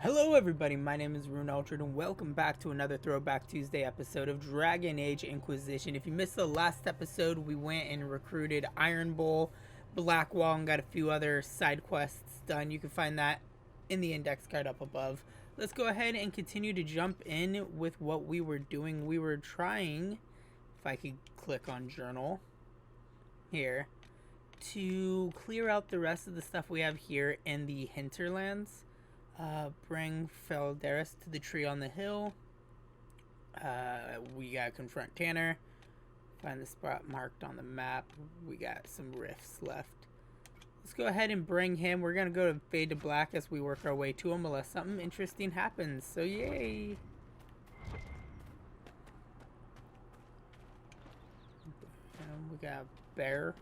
Hello everybody, my name is Rune Altered and welcome back to another Throwback Tuesday episode of Dragon Age Inquisition. If you missed the last episode, we went and recruited Iron Bull, Blackwall, and got a few other side quests done. You can find that in the index card up above. Let's go ahead and continue to jump in with what we were doing. We were trying, if I could click on journal here, to clear out the rest of the stuff we have here in the Hinterlands. Bring Felderis to the tree on the hill. We gotta confront Tanner. Find the spot marked on the map. We got some rifts left. Let's go ahead and bring him. We're gonna go to Fade to Black as we work our way to him unless something interesting happens. So yay! And we got Bear.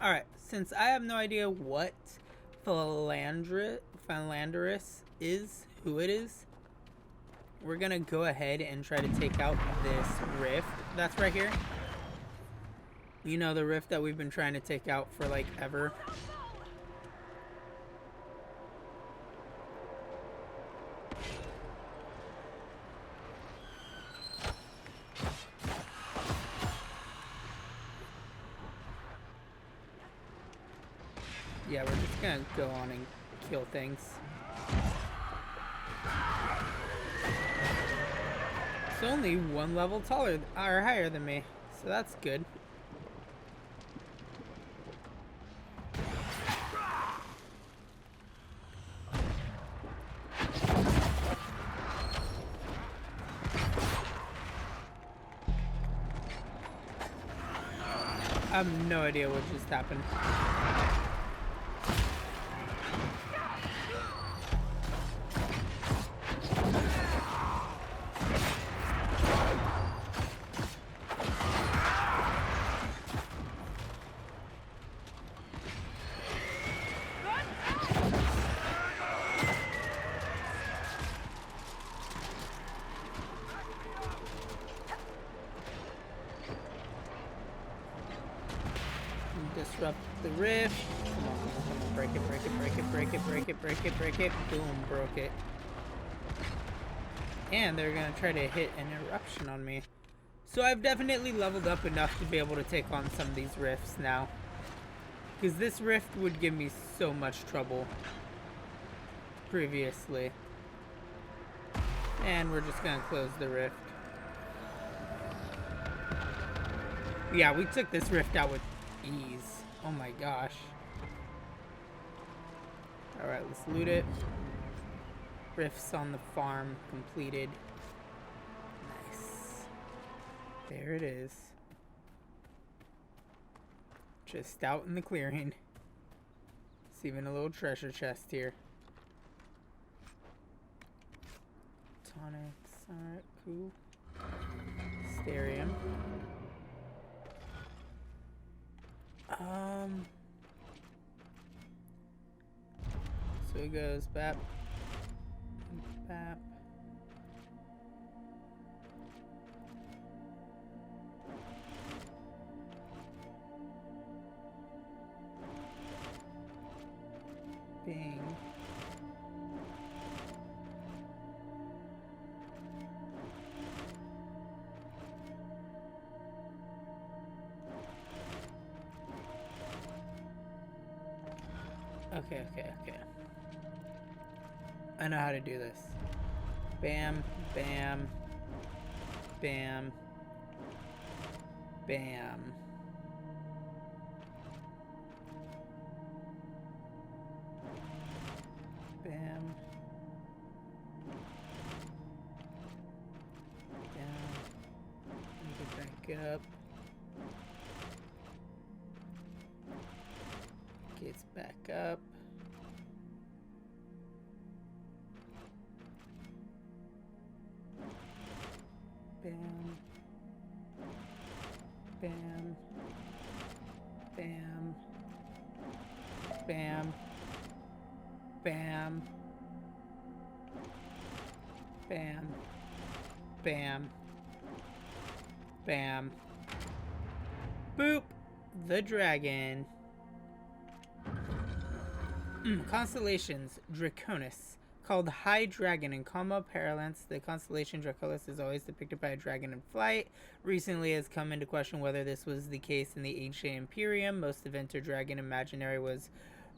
Alright, since I have no idea what Philanderus is, who it is, we're gonna go ahead and try to take out this rift that's right here. You know, the rift that we've been trying to take out for like ever. Yeah, we're just gonna go on and kill things. It's only one level taller or higher than me, so that's good. I have no idea what just happened. Disrupt the rift. Come on, break it, break it, break it, break it, break it, break it, break it. Boom, broke it. And they're gonna try to hit an eruption on me. So I've definitely leveled up enough to be able to take on some of these rifts now. Because this rift would give me so much trouble previously. And we're just gonna close the rift. Yeah, we took this rift out with ease. Oh my gosh. Alright, let's loot it. Rifts on the farm completed. Nice. There it is. Just out in the clearing. It's even a little treasure chest here. Tonics. Alright, cool. Starium. So it goes bap, bap. Bing. Okay. I know how to do this. Bam, bam, bam, bam. Bam. Get back up. Gates back up. Bam. Bam. Bam. Bam. Bam. Bam. Bam. Bam. Boop. The dragon. Constellations. Draconis. Called High Dragon in combo parlance, the constellation Draconis is always depicted by a dragon in flight. Recently has come into question whether this was the case in the ancient Imperium. Most of Tevinter Dragon imaginary was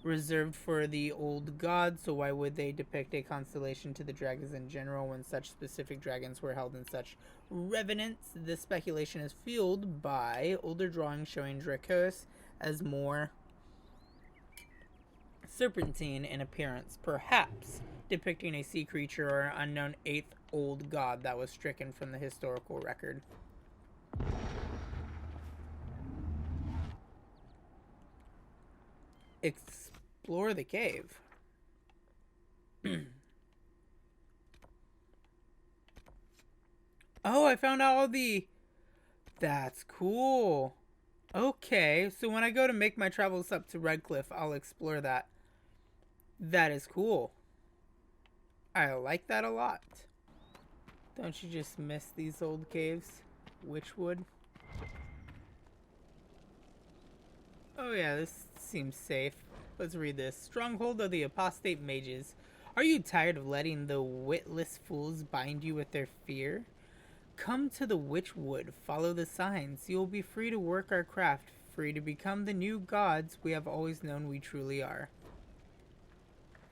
reserved for the old gods, so why would they depict a constellation to the dragons in general when such specific dragons were held in such reverence? This speculation is fueled by older drawings showing Draconis as more serpentine in appearance, perhaps depicting a sea creature or unknown 8th old god that was stricken from the historical record. Explore the cave. Oh, I found out all the... That's cool. Okay, so when I go to make my travels up to Redcliffe, I'll explore that. That is cool. I like that a lot. Don't you just miss these old caves? Witchwood. Oh yeah, this seems safe. Let's read this. Stronghold of the apostate mages. Are you tired of letting the witless fools bind you with their fear? Come to the Witchwood. Follow the signs. You will be free to work our craft. Free to become the new gods we have always known we truly are.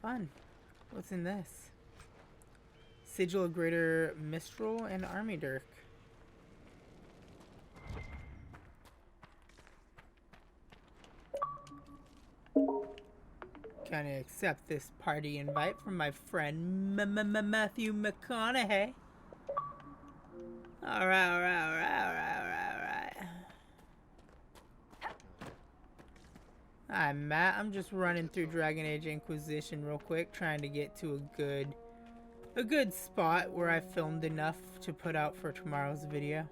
Fun. What's in this? Sigil of Greater Mistral and Army Dirk. Can I accept this party invite from my friend Matthew McConaughey? Alright. Hi, Matt. I'm just running through Dragon Age Inquisition real quick, trying to get to a good spot where I filmed enough to put out for tomorrow's video.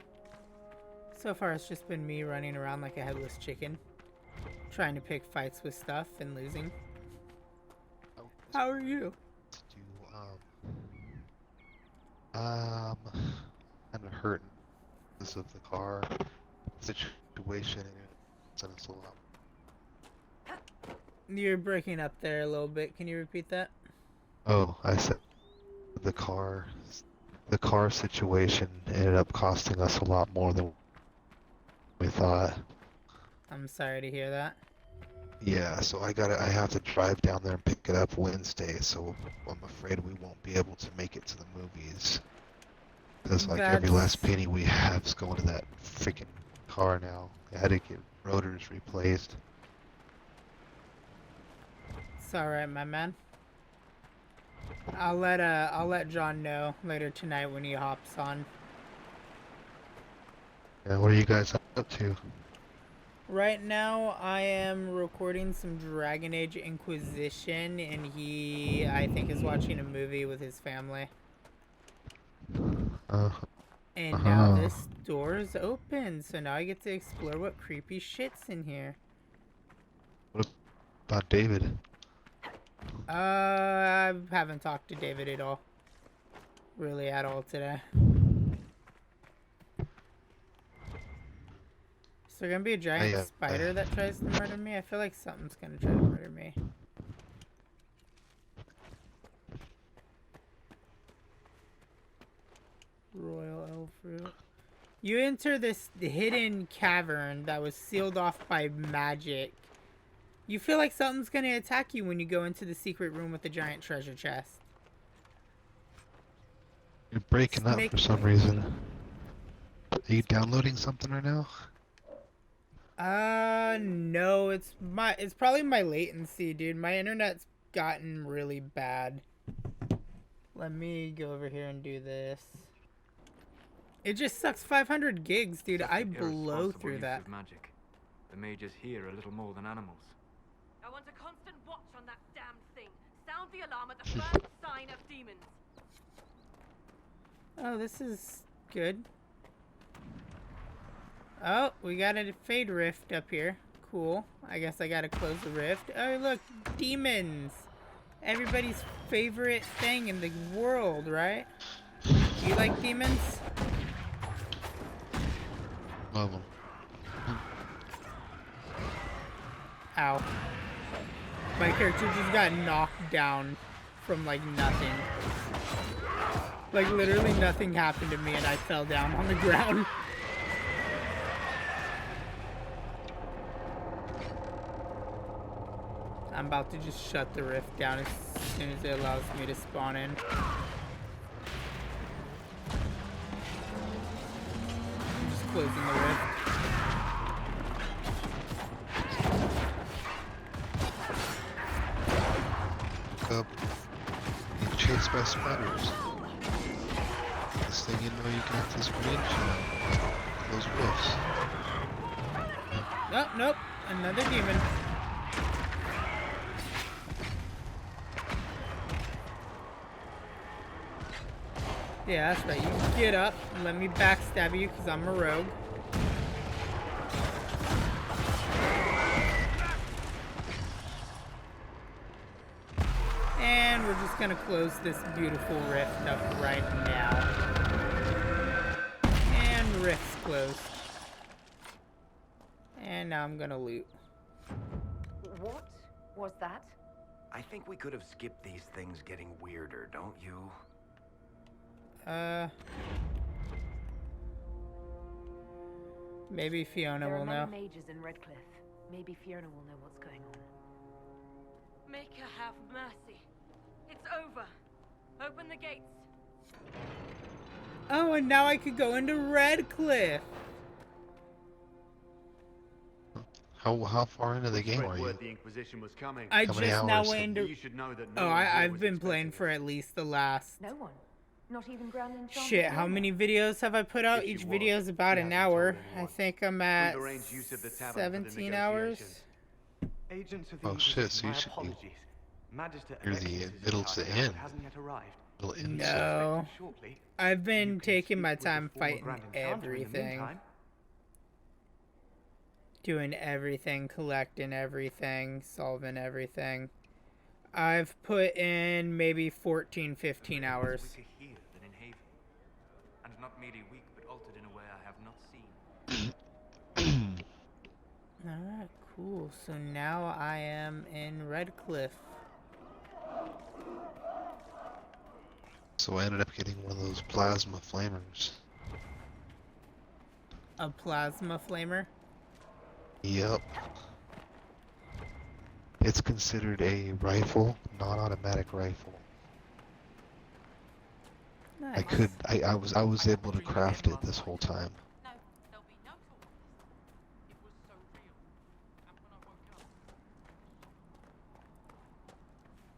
So far, it's just been me running around like a headless chicken, trying to pick fights with stuff and losing. How are you? Kind of hurting because of the car situation and it's a lot. You're breaking up there a little bit. Can you repeat that? Oh, I said the car situation ended up costing us a lot more than we thought. I'm sorry to hear that. Yeah, so I have to drive down there and pick it up Wednesday, so I'm afraid we won't be able to make it to the movies. Because like every last penny we have is going to that freaking car now. I had to get rotors replaced. It's alright, my man. I'll let John know later tonight when he hops on. Yeah, what are you guys up to? Right now, I am recording some Dragon Age Inquisition, and he, I think, is watching a movie with his family. And now this door is open, so now I get to explore what creepy shit's in here. What about David? I haven't talked to David at all. Really at all today. Is there gonna be a giant spider that tries to murder me? I feel like something's gonna try to murder me. Royal elf fruit. You enter this hidden cavern that was sealed off by magic. You feel like something's gonna attack you when you go into the secret room with the giant treasure chest. You're breaking up for some reason. Are you downloading something right now? No, it's probably my latency, dude. My internet's gotten really bad. Let me go over here and do this. It just sucks 500 gigs, dude. I blow through that. Magic. The mages here are little more than animals. I want a constant watch on that damned thing. Sound the alarm at the first sign of demons. Oh, this is good. Oh, we got a fade rift up here. Cool. I guess I gotta close the rift. Oh, look, demons. Everybody's favorite thing in the world, right? Do you like demons? Love them. Ow. My character just got knocked down from like nothing. Like literally nothing happened to me and I fell down on the ground. I'm about to just shut the rift down as soon as it allows me to spawn in. I'm just closing the rift. Look up. Being chased by spiders. This thing you know you can have this range on those rifts. Oh, nope. Another demon. Yeah, that's right. You get up and let me backstab you because I'm a rogue. And we're just gonna close this beautiful rift up right now. And rift's closed. And now I'm gonna loot. What was that? I think we could have skipped these things getting weirder, don't you? Maybe Fiona will know. There are many mages in Redcliffe. Maybe Fiona will know what's going on. Make her have mercy. It's over. Open the gates. Oh, and now I could go into Redcliffe. How far into the game are you? The Inquisition was coming. I How many just now hours? went into. You should know that Oh, I've been playing for at least the last. No one. Not even Grand Enchantress. Shit, how many videos have I put out? If she Each was, video is about she an hasn't hour. told I anyone. think I'm at We've arranged use of the tavern for the 17 hours. negotiations. Agents of the Oh, shit, so Inquisition, you my should be apologies. Magister near the Alexis is middle in to the charge now, end. but hasn't yet arrived. Little insult. No, Shortly. I've been You can taking my speak with the time former fighting Grand Enchanter in the everything. meantime. Doing everything, collecting everything, solving everything. I've put in maybe 14, 15 hours. Quicker here than in Haven, and not merely weak, but altered in a way I have not seen. Alright, cool. So now I am in Redcliffe. So I ended up getting one of those plasma flamers. A plasma flamer? Yep. It's considered a rifle, non-automatic rifle. Nice. I was able to craft it this whole time. No, there'll be no talk of this. It was so real. And when I woke up.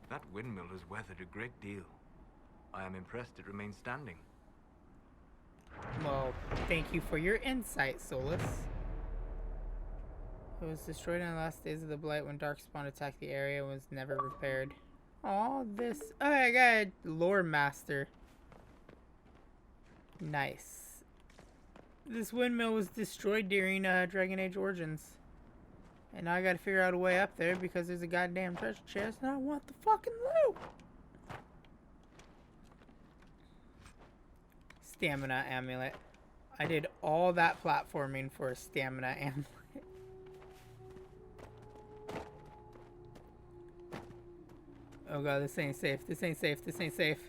That windmill has weathered a great deal. I am impressed it remains standing. Well, thank you for your insight, Solus. It was destroyed in the last days of the Blight when Darkspawn attacked the area and was never repaired. Oh, this... Oh, I got a lore master. Nice. This windmill was destroyed during Dragon Age Origins. And now I gotta figure out a way up there because there's a goddamn treasure chest and I want the fucking loot! Stamina amulet. I did all that platforming for a stamina amulet. Oh god, this ain't safe. This ain't safe. This ain't safe.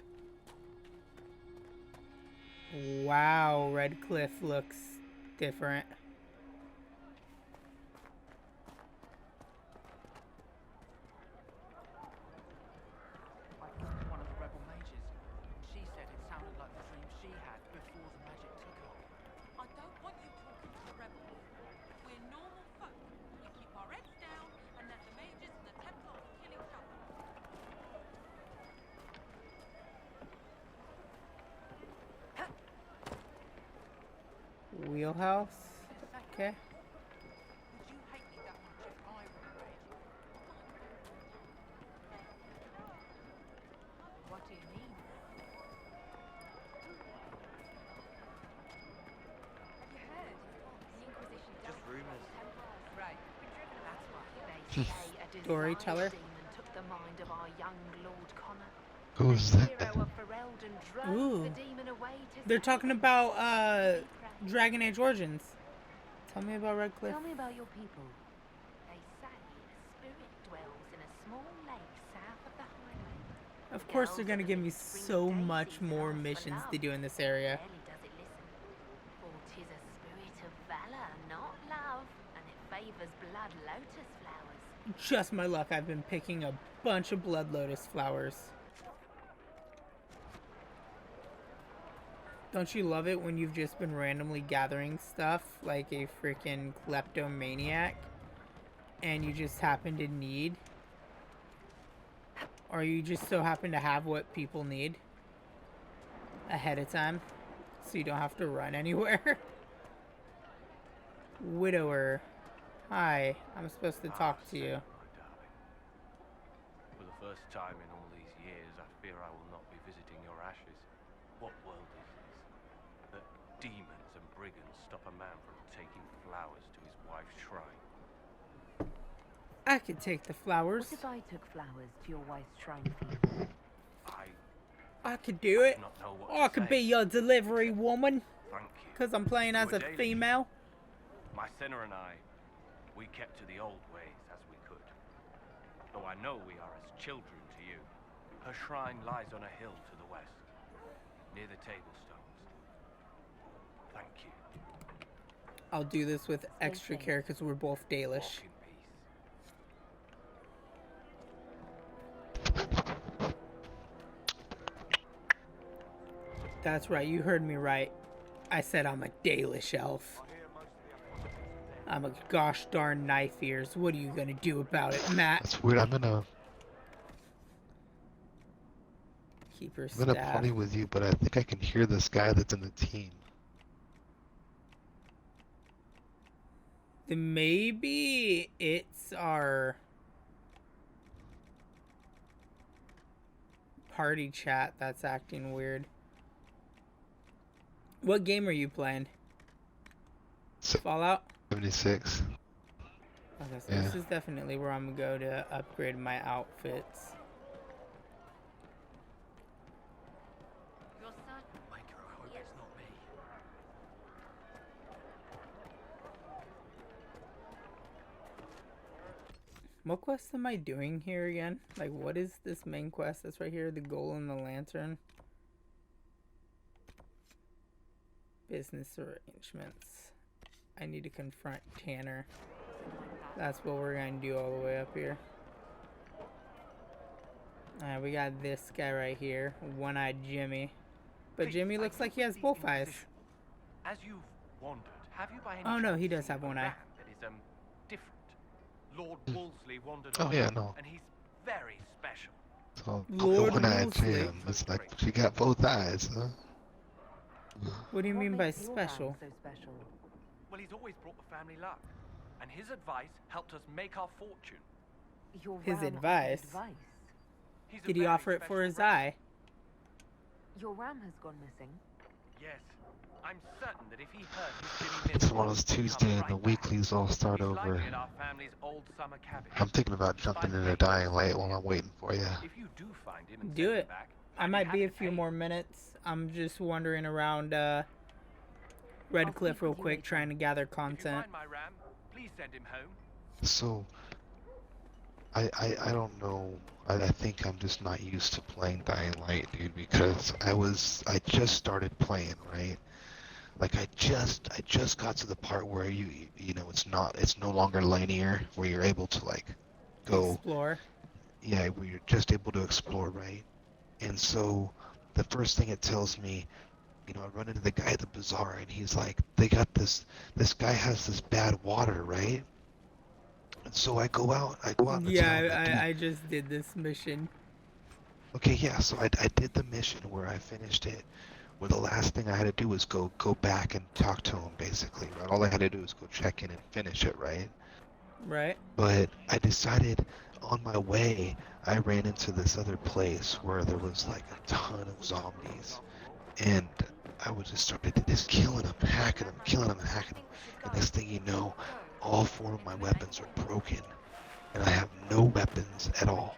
Wow, Redcliffe looks different. I talked to one of the rebel mages. She said it sounded like the dream she had before the magic took her. I don't want you talking to the rebels. We're normal folk. We keep our heads down and let the mages and the Templars kill each other. Wheelhouse. Okay. Would you hate me that much if I were a mage? Storyteller. Took the mind of our young Lord Connor. Who's The that? hero of Ferelden drove Ooh. the demon away to They're save talking him. about Dragon Age Origins. Tell me about Redcliffe. Tell me about your people. They say a spirit dwells in a small lake south of the highway. Of course, they're gonna give me so much more missions to do in this area. Rarely does it listen. For 'tis a spirit of valor, not love, and it favors blood lotus flowers. Just my luck, I've been picking a bunch of blood lotus flowers. Don't you love it when you've just been randomly gathering stuff like a freaking kleptomaniac and you just happen to need, or you just so happen to have what people need ahead of time so you don't have to run anywhere? Widower. Hi, I'm supposed to talk to you. My darling. For the first time in all these years, I fear I will not be visiting your ashes. What world is this? That demons and brigands stop a man from taking flowers to his wife's shrine. I could take the flowers. What if I took flowers to your wife's shrine for you? I could do it. do not know what Or I to could say. be your delivery woman. Thank you. Because I'm playing You as were a daily. female. My sinner and I, we kept to the old ways as we could. Though I know we are as children to you. Her shrine lies on a hill to the west, near the tablestones. Thank you. I'll do this with extra safe. care because we're both Dalish. Walk in peace. That's right, you heard me right. I said I'm a Dalish elf. I'm a gosh darn knife ears. What are you gonna do about it, Matt? That's weird. I'm gonna Keeper I'm gonna staff. party with you, but I think I can hear this guy that's in the team. Then maybe it's our party chat that's acting weird. What game are you playing? So- Fallout? 76. Okay, so Yeah. this is definitely where I'm gonna go to upgrade my outfits. Your son? Make her hope it's not me. What quest am I doing here again? Like, what is this main quest that's right here? The goal in the lantern. Business arrangements. I need to confront Tanner. That's what we're gonna do all the way up here. Alright, we got this guy right here. One-eyed Jimmy. But Please, Jimmy I looks like he has the both eyes. Inquisition. As you've wandered, have you by any Oh, no, chance he does seen have a one eye. ram that is different? Lord Wolseley wandered Oh over, yeah, no. and he's very special. So Lord one-eyed Wolseley. Jim. It's like she got both eyes, huh? What do you What mean by makes your ram special? so special? Well, he's always brought the family luck, and his advice helped us make our fortune. Your His ram offered advice? He's a Did he very offer it for special his ram. eye? Your ram has gone missing. Yes, I'm certain that if he heard his Jimmy It's Miss tomorrow's he'd come Tuesday and right the back. weeklies all start He's over. likely at our family's old summer cabin. I'm thinking about jumping into Dying Light while I'm waiting for you. If you do find him and Do send him it. back, I I'd might be happy a to few pay. more minutes. I'm just wandering around Redcliffe speak real with you quick, later. trying to gather If you content. find my ram, please send him home. So, I don't know. I think I'm just not used to playing Dying Light, dude, because I just started playing, right? Like I just got to the part where you know it's no longer linear, where you're able to like go, Explore. yeah, where you're just able to explore, right? And so the first thing it tells me, you know, I run into the guy at the bazaar and he's like, they got this guy has this bad water, right? And so I go out in the town, and Yeah, I just did this mission. okay, yeah, so I did the mission where I finished it, where the last thing I had to do was go back and talk to him, basically, right? All I had to do was go check in and finish it, right? Right? But I decided on my way, I ran into this other place where there was like a ton of zombies, and I was just started just killing them, hacking them, killing them, and hacking them, and next thing you know, all 4 of my weapons are broken. and I have no weapons at all.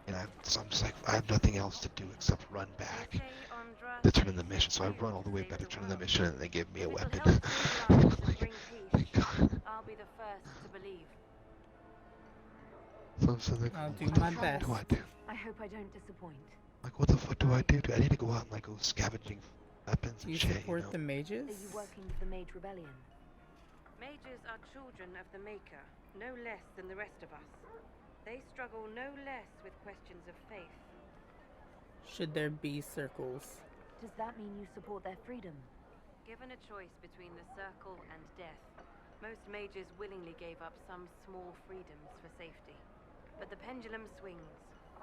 And so I'm just like, I have nothing else to do except run back to turn in the mission. So I run all the way back to turn in the mission, and they give me a weapon. Like, thank God. I'll be the first to believe. So I'm sitting like, I'll do what the my fuck best. do I do? I hope I don't disappoint. Like, what the fuck do I do? I need to go out and like go scavenging weapons Do and you shit, support you know? the Are mages? you working with the Mage Rebellion? Mages are children of the Maker, no less than the rest of us. They struggle no less with questions of faith. Should there be circles? Does that mean you support their freedom? Given a choice between the circle and death, most mages willingly gave up some small freedoms for safety. But the pendulum swings,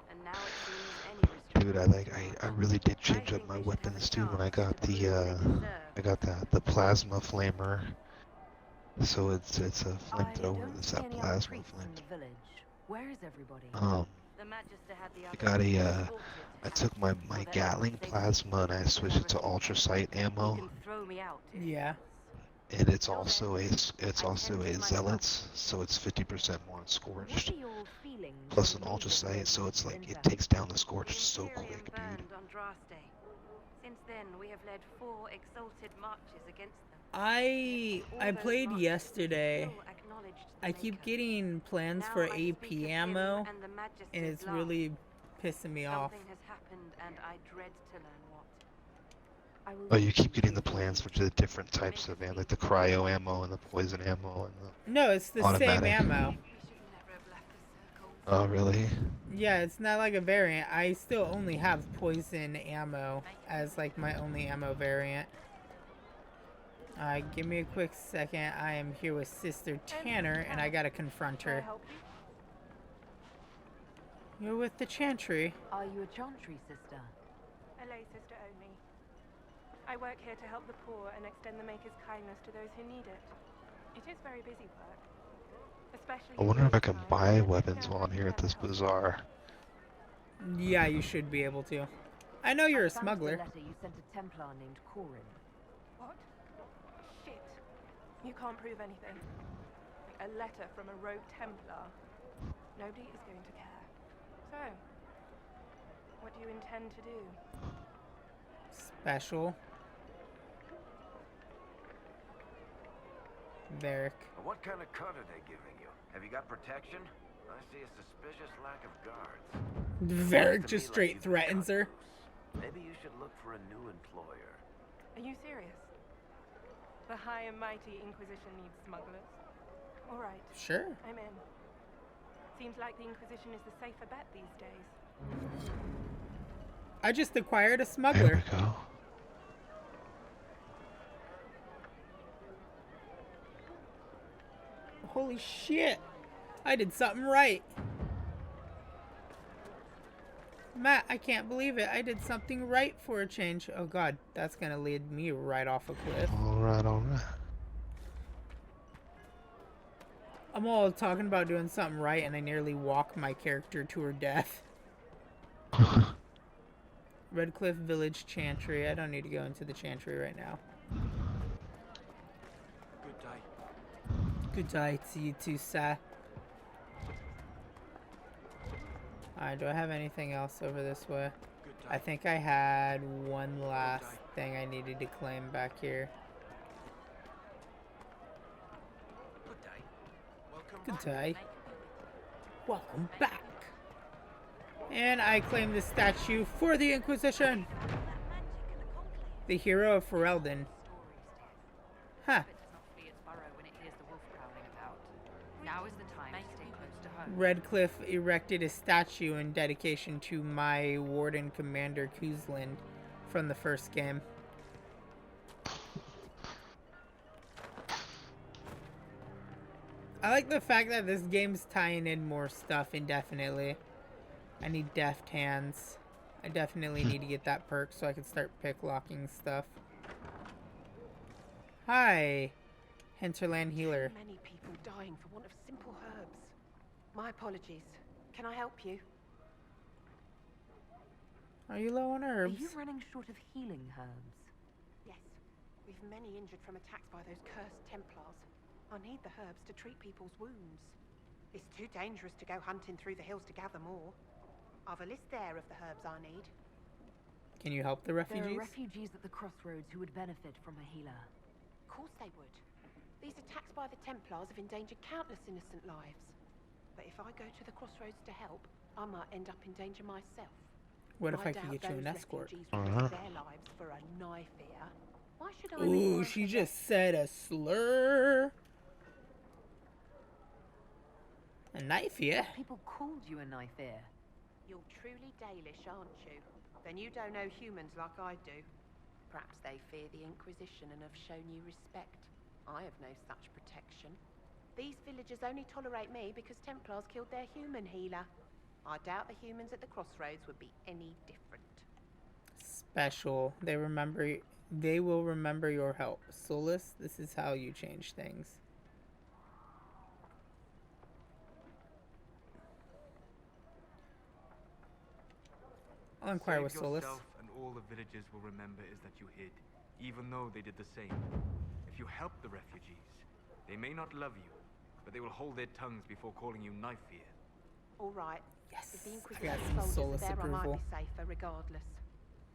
and now it seems any restriction. Dude, I really did change up my weapons too when I got the plasma flamer. So it's a flamethrower that's that plasma flamethrower. Where is everybody? The Magister had the I got I took my Gatling plasma and I switched it to ultrasight ammo. can throw me out. Yeah. And it's also a zealots, so it's 50% more scorched. Plus an ultrasight, so it's like it takes down the scorched so quick, dude. Since then, we have led 4 exalted marches against them. I played yesterday. I keep getting plans for AP ammo, and it's really pissing me off. Something has happened, and I dread to learn what. Oh, you keep getting the plans for the different types of ammo, like the cryo ammo and the poison ammo and the No, it's the same automatic. ammo. We should never have left the circle. Oh, really? Yeah, it's not like a variant. I still only have poison ammo as like my only ammo variant. Give me a quick second. I am here with Sister Tanner, and I gotta confront her. You're with the Chantry. Are you a Chantry sister? A lay sister only. I work here to help the poor and extend the Maker's kindness to those who need it. It is very busy work. Especially I wonder if I can buy weapons while I'm here at this bazaar. Yeah, you should be able to. I know you're a smuggler. letter you sent a Templar named Corin. What? Shit. You can't prove anything. A letter from a rogue Templar. Nobody is going to care. So, what do you intend to do? Special. Varric. What kind of cut are they giving you? Have you got protection? I see a suspicious lack of guards. Varric To just me, straight like you've been threatens cut her. loose. Maybe you should look for a new employer. Are you serious? The high and mighty Inquisition needs smugglers. All right, Sure. I'm in. Seems like the Inquisition is the safer bet these days. I just acquired a There smuggler. we go. Holy shit. I did something right. Matt, I can't believe it. I did something right for a change. Oh god, that's gonna lead me right off a cliff. Alright, alright. I'm all talking about doing something right and I nearly walk my character to her death. Redcliffe Village Chantry. I don't need to go into the Chantry right now. Good day. Good day to you too, sir. Alright, do I have anything else over this way? Good day. I think I had one last thing I needed to claim back here. Good day. Welcome Good back. day. Welcome back. And I claim the statue for the Inquisition. The hero of Ferelden. Huh. Now is the time to stay close to home. Redcliffe erected a statue in dedication to my Warden Commander Kuzlin from the first game. I like the fact that this game's tying in more stuff indefinitely. I need deft hands. I definitely need to get that perk so I can start picklocking stuff. Hi, Hinterland Healer. Many people dying for want of simple herbs. My apologies. Can I help you? Are you low on Are herbs? you running short of healing herbs? Yes. We've many injured from attacks by those cursed Templars. I need the herbs to treat people's wounds. It's too dangerous to go hunting through the hills to gather more. I've a list there of the herbs I need. Can you help the There refugees? are refugees at the crossroads who would benefit from a healer. Of course they would. These attacks by the Templars have endangered countless innocent lives. But if I go to the crossroads to help, I might end up in danger myself. What if I doubt could get you an those escort? refugees would risk their lives for a knife here. Why should I Ooh, make she life a just said a slur. A knife, yeah. People called you a knife ear. You're truly Dalish, aren't you? Then you don't know humans like I do. Perhaps they fear the Inquisition and have shown you respect. I have no such protection. These villagers only tolerate me because Templars killed their human healer. I doubt the humans at the crossroads would be any different. Special. They will remember your help. Solus, this is how you change things. I'll inquire with Solus. Yourself and all the villagers will remember is that you hid, even though they did the same. If you help the refugees, they may not love you, but they will hold their tongues before calling you knife ear. All right. Yes, If the I Inquisition got some soldiers Solus are there, I might approval. be safer regardless.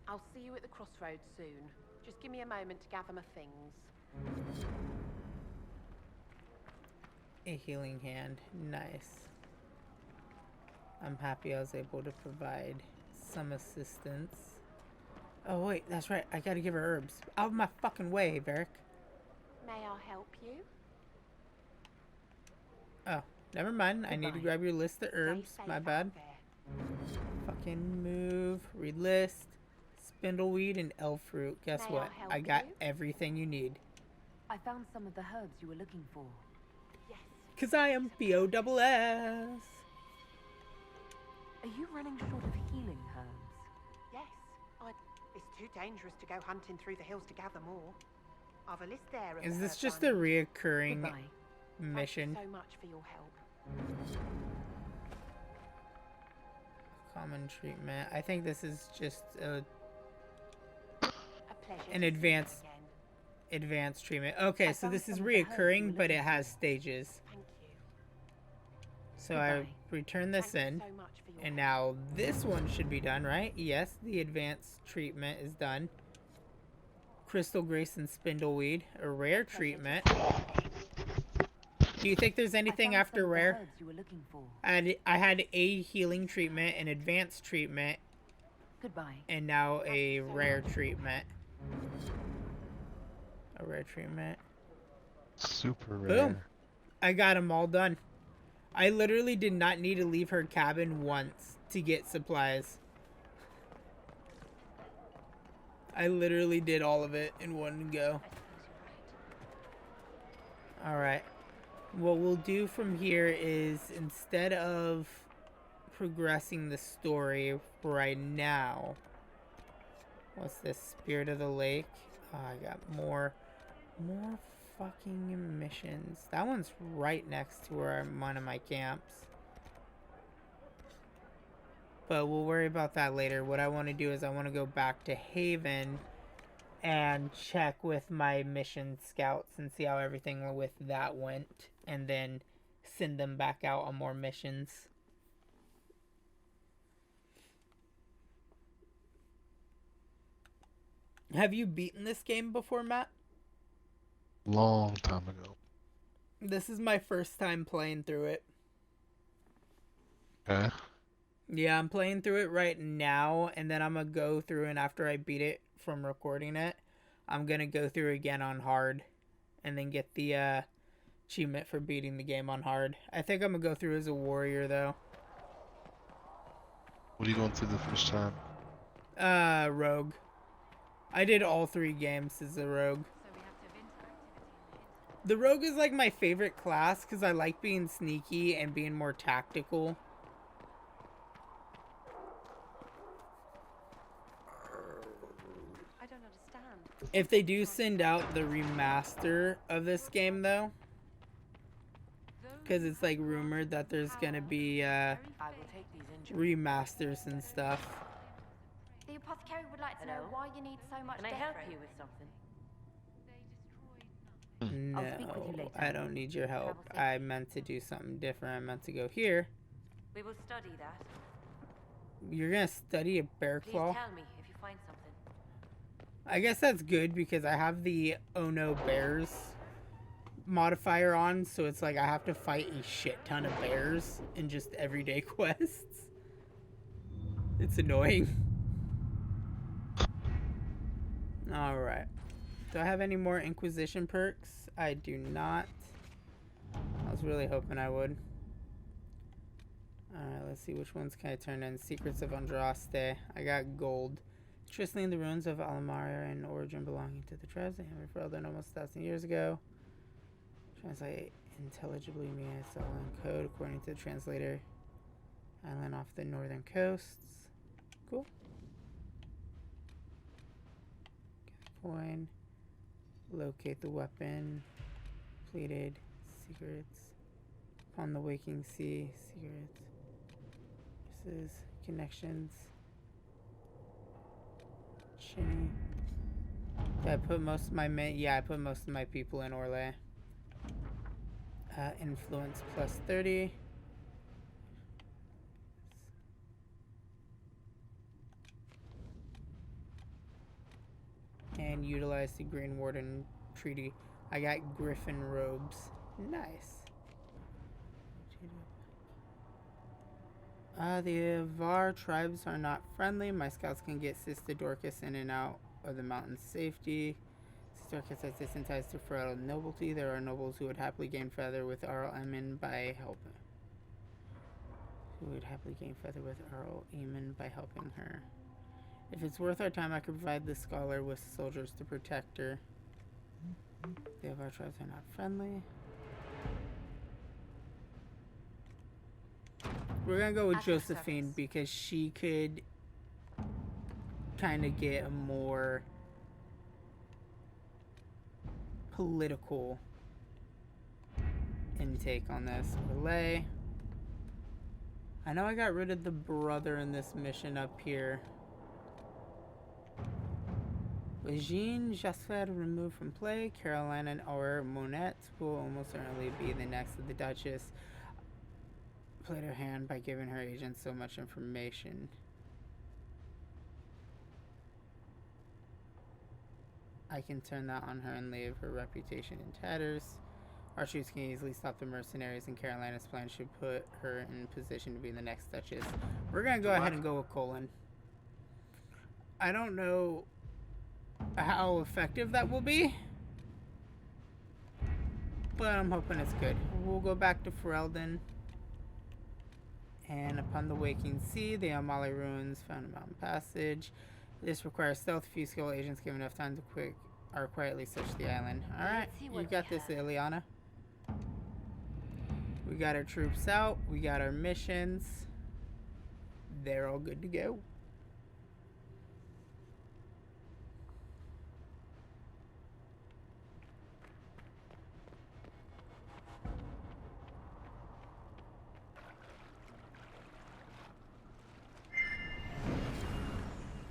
I'll see you at the crossroads soon. Just give me a moment to gather my things. A healing hand. Nice. I'm happy I was able to provide some assistance. Oh wait, that's right. I gotta give her herbs. Out of my fucking way, Varric. May I help you? Oh, never mind. I need to Goodbye. grab your list of Stay herbs. safe My out bad. there. Fucking move. Read list. Spindleweed and elf fruit. Guess May I what? help I got you? everything you need. I found some of the herbs you were looking for. Yes. Cause I am B-O-double-S. Are you running short of healing herbs? Yes. It's too dangerous to go hunting through the hills to gather more. I've a list there of Is the this herbs just I a need. reoccurring Goodbye. mission? Thank you so much for your help. Common treatment. I think this is just A pleasure. an to see you advanced again. advanced treatment. Okay, I so found this is some of the herbs you were reoccurring, but it looking has for. stages. Thank you. So I Goodbye. return this Thank in. you so much for your And help. now this one should be done, right? Yes, the advanced treatment is done. Crystal Grace and Spindleweed, a rare treatment. Do you think there's anything I found after some of the rare? herbs you were looking for. I had a healing treatment, an advanced treatment, Goodbye. and now a you so rare much. treatment. A rare treatment. Super rare. Boom. I got them all done. I literally did not need to leave her cabin once to get supplies. I literally did all of it in one go. Alright. What we'll do from here is, instead of progressing the story right now... What's this? Spirit of the Lake? Oh, I got more fucking missions. That one's right next to where I'm one of my camps. But we'll worry about that later. What I want to do is I want to go back to Haven and check with my mission scouts and see how everything with that went, and then send them back out on more missions. Have you beaten this game before, Matt? Long time ago. This is my first time playing through it. Okay. Yeah, I'm playing through it right now, and then I'm gonna go through, and after I beat it from recording it, I'm gonna go through again on hard, and then get the achievement for beating the game on hard. I think I'm gonna go through as a warrior, though. What are you going through the first time? Rogue. I did all 3 games as a rogue. So we have Tevinter activity in The rogue is like my favorite class because I like being sneaky and being more tactical. I don't understand. If they do send out the remaster of this game, though, because it's like rumored that there's gonna be I will take these injuries. remasters and stuff. The apothecary would like to know Hello? why you need so much Can I death help rope. you with something? I'll speak with you No, later. I don't need your help. Travel safe. I meant to do something different. I meant to go here. We will study that. You're gonna study a bear Please claw? tell me if you find something. I guess that's good because I have the Oh No Bears modifier on, so it's like I have to fight a shit ton of bears in just everyday quests. It's annoying. Alright. Do I have any more Inquisition perks? I do not. I was really hoping I would. Alright, let's see which ones can I turn in. Secrets of Andraste. I got gold. Interestingly, the ruins of Alamaria and origin belonging to the tribes they hammered for Elden almost 1,000 years ago. Translate intelligibly meaning it's all in code according to the translator. Island off the northern coasts. Cool. Get a coin. Locate the weapon. Completed. Secrets. Upon the waking sea. Secrets. This is connections. Chinny. Did I put most of my men? Yeah, I put most of my people in Orlais. Influence plus 30. And utilize the Green Warden Treaty. I got Griffin robes. Nice. The Var tribes are not friendly. My scouts can get Sister Dorcas in and out of the mountain's safety. Sister Dorcas has distant ties to feudal nobility. There are nobles who would happily gain feather with Earl Eamon by helping. By helping her. If it's worth our time, I could provide the scholar with soldiers to protect her. The Var tribes are not friendly. We're gonna go with At your Josephine service. because she could kind of get a more political intake on this. Relay. I know I got rid of the brother in this mission up here. With Jean Jasper removed from play, Caroline and our Monette will almost certainly be the next of the Duchess. Played her hand by giving her agent so much information. I can turn that on her and leave her reputation in tatters. Our troops can easily stop the mercenaries, and Carolina's plan should put her in position to be the next Duchess. We're gonna go ahead and go with Colin. I don't know how effective that will be, but I'm hoping it's good. We'll go back to Ferelden. And upon the waking sea, the Amali ruins found a mountain passage. This requires stealth. Few skilled agents give enough time to quietly search the island. Alright, you got this, Ellana. We got our troops out. We got our missions. They're all good to go.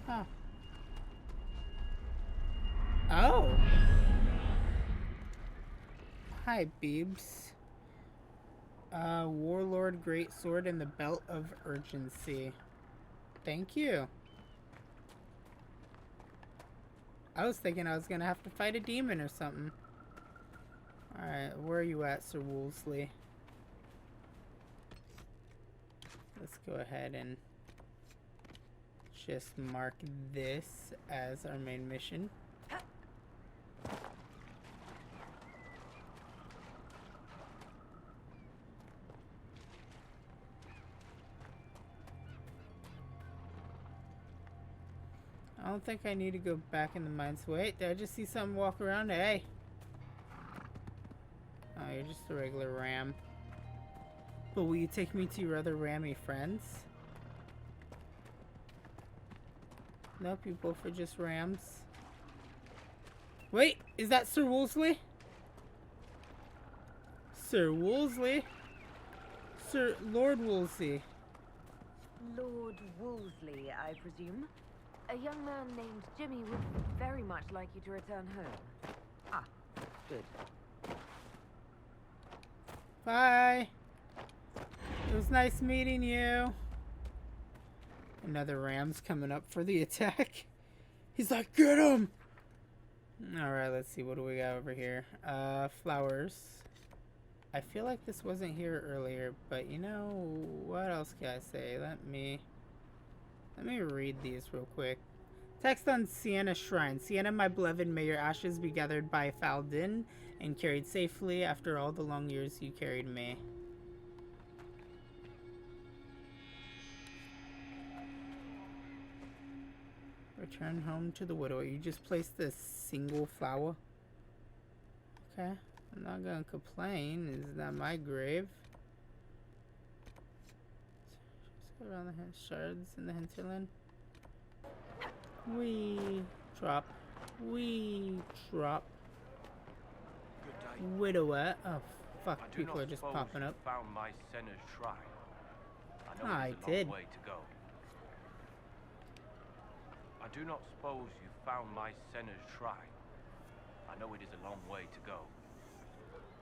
Huh. Oh. Hi, Beebs. Warlord Great Sword and the Belt of Urgency. Thank you. I was thinking I was gonna have to fight a demon or something. Alright, where are you at, Sir Wolseley? Let's go ahead and just mark this as our main mission. I don't think I need to go back in the mines. Wait, did I just see something walk around? Hey! Oh, you're just a regular ram. But will you take me to your other rammy friends? Nope, you both are just rams. Wait, is that Sir Wolseley? Sir Wolseley? Sir Lord Wolsey. Lord Wolseley, I presume? A young man named Jimmy would very much like you to return home. Ah, good. Bye. It was nice meeting you. Another ram's coming up for the attack. He's like, get him! Alright, let's see. What do we got over here? Flowers. I feel like this wasn't here earlier, but you know, what else can I say? Let me read these real quick. Text on Sienna Shrine. Sienna, my beloved, may your ashes be gathered by Faldin and carried safely after all the long years you carried me. Return home to the widow. You just placed a single flower? Okay. I'm not gonna complain. Is that my grave? Just go around the shards in the hinterland. We drop. We drop. Good day. Widower. Oh fuck! I do People not are just suppose popping you up. found my Senna's shrine. I know I it's a did. long way to go. I do not suppose you found my Senna's shrine. I know it is a long way to go.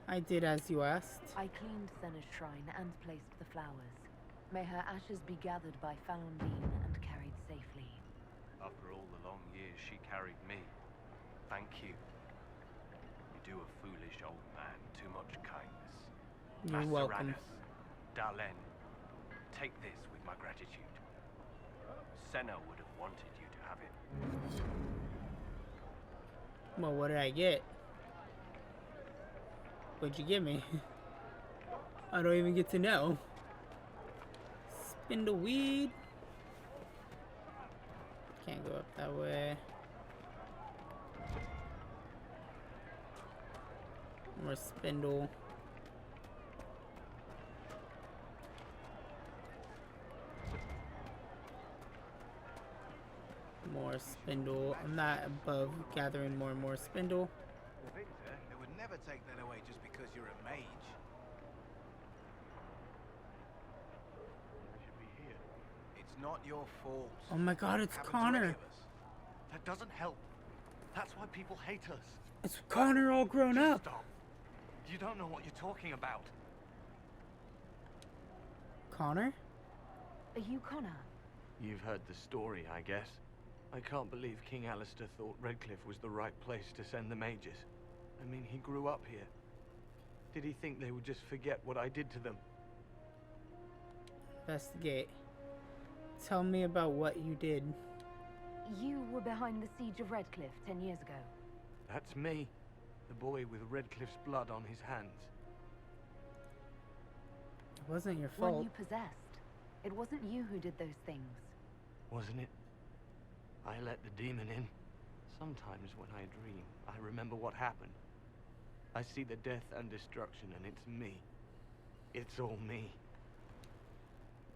I did as you asked. I cleaned Senna's shrine and placed the flowers. May her ashes be gathered by Fallondine and carried safely. After all the long years she carried me, thank you. You do a foolish old man too much kindness. You're welcome. Darlene, take this with my gratitude. Senna would have wanted you to have it. Well, what did I get? What'd you give me? I don't even get to know. Spindle weed. Can't go up that way. More spindle. More spindle. I'm not above gathering more and more spindle. Tevinter, they would never take that away just because you're a mage. I should be here. It's not your fault. Oh my god, it's Happened to any Connor. of us. That doesn't help. That's why people hate us. It's Connor all grown up. Stop. You don't know what you're talking about. Connor? Are you Connor? You've heard the story, I guess. I can't believe King Alistair thought Redcliffe was the right place to send the mages. I mean, he grew up here. Did he think they would just forget what I did to them? Investigate. Tell me about what you did. You were behind the siege of Redcliffe 10 years ago. That's me. The boy with Redcliffe's blood on his hands. It wasn't your One fault. you possessed. It wasn't you who did those things. Wasn't it? I let the demon in. Sometimes when I dream, I remember what happened. I see the death and destruction, and it's me. It's all me.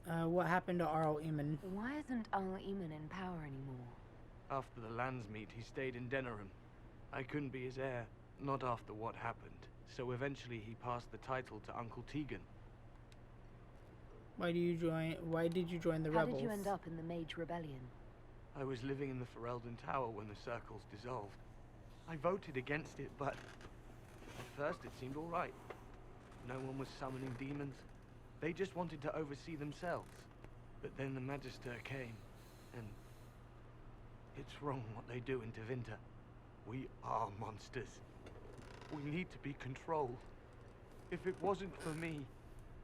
What happened to Arl Eamon? Why isn't Al Eamon in power anymore? After the lands meet, he stayed in Denerim. I couldn't be his heir, not after what happened. So eventually he passed the title to Uncle Tegan. Why did you join the How rebels? did you end up in the Mage Rebellion? I was living in the Ferelden Tower when the circles dissolved. I voted against it, but at first it seemed all right. No one was summoning demons. They just wanted to oversee themselves. But then the Magister came, and it's wrong what they do in Tevinter. We are monsters. We need to be controlled. If it wasn't for me,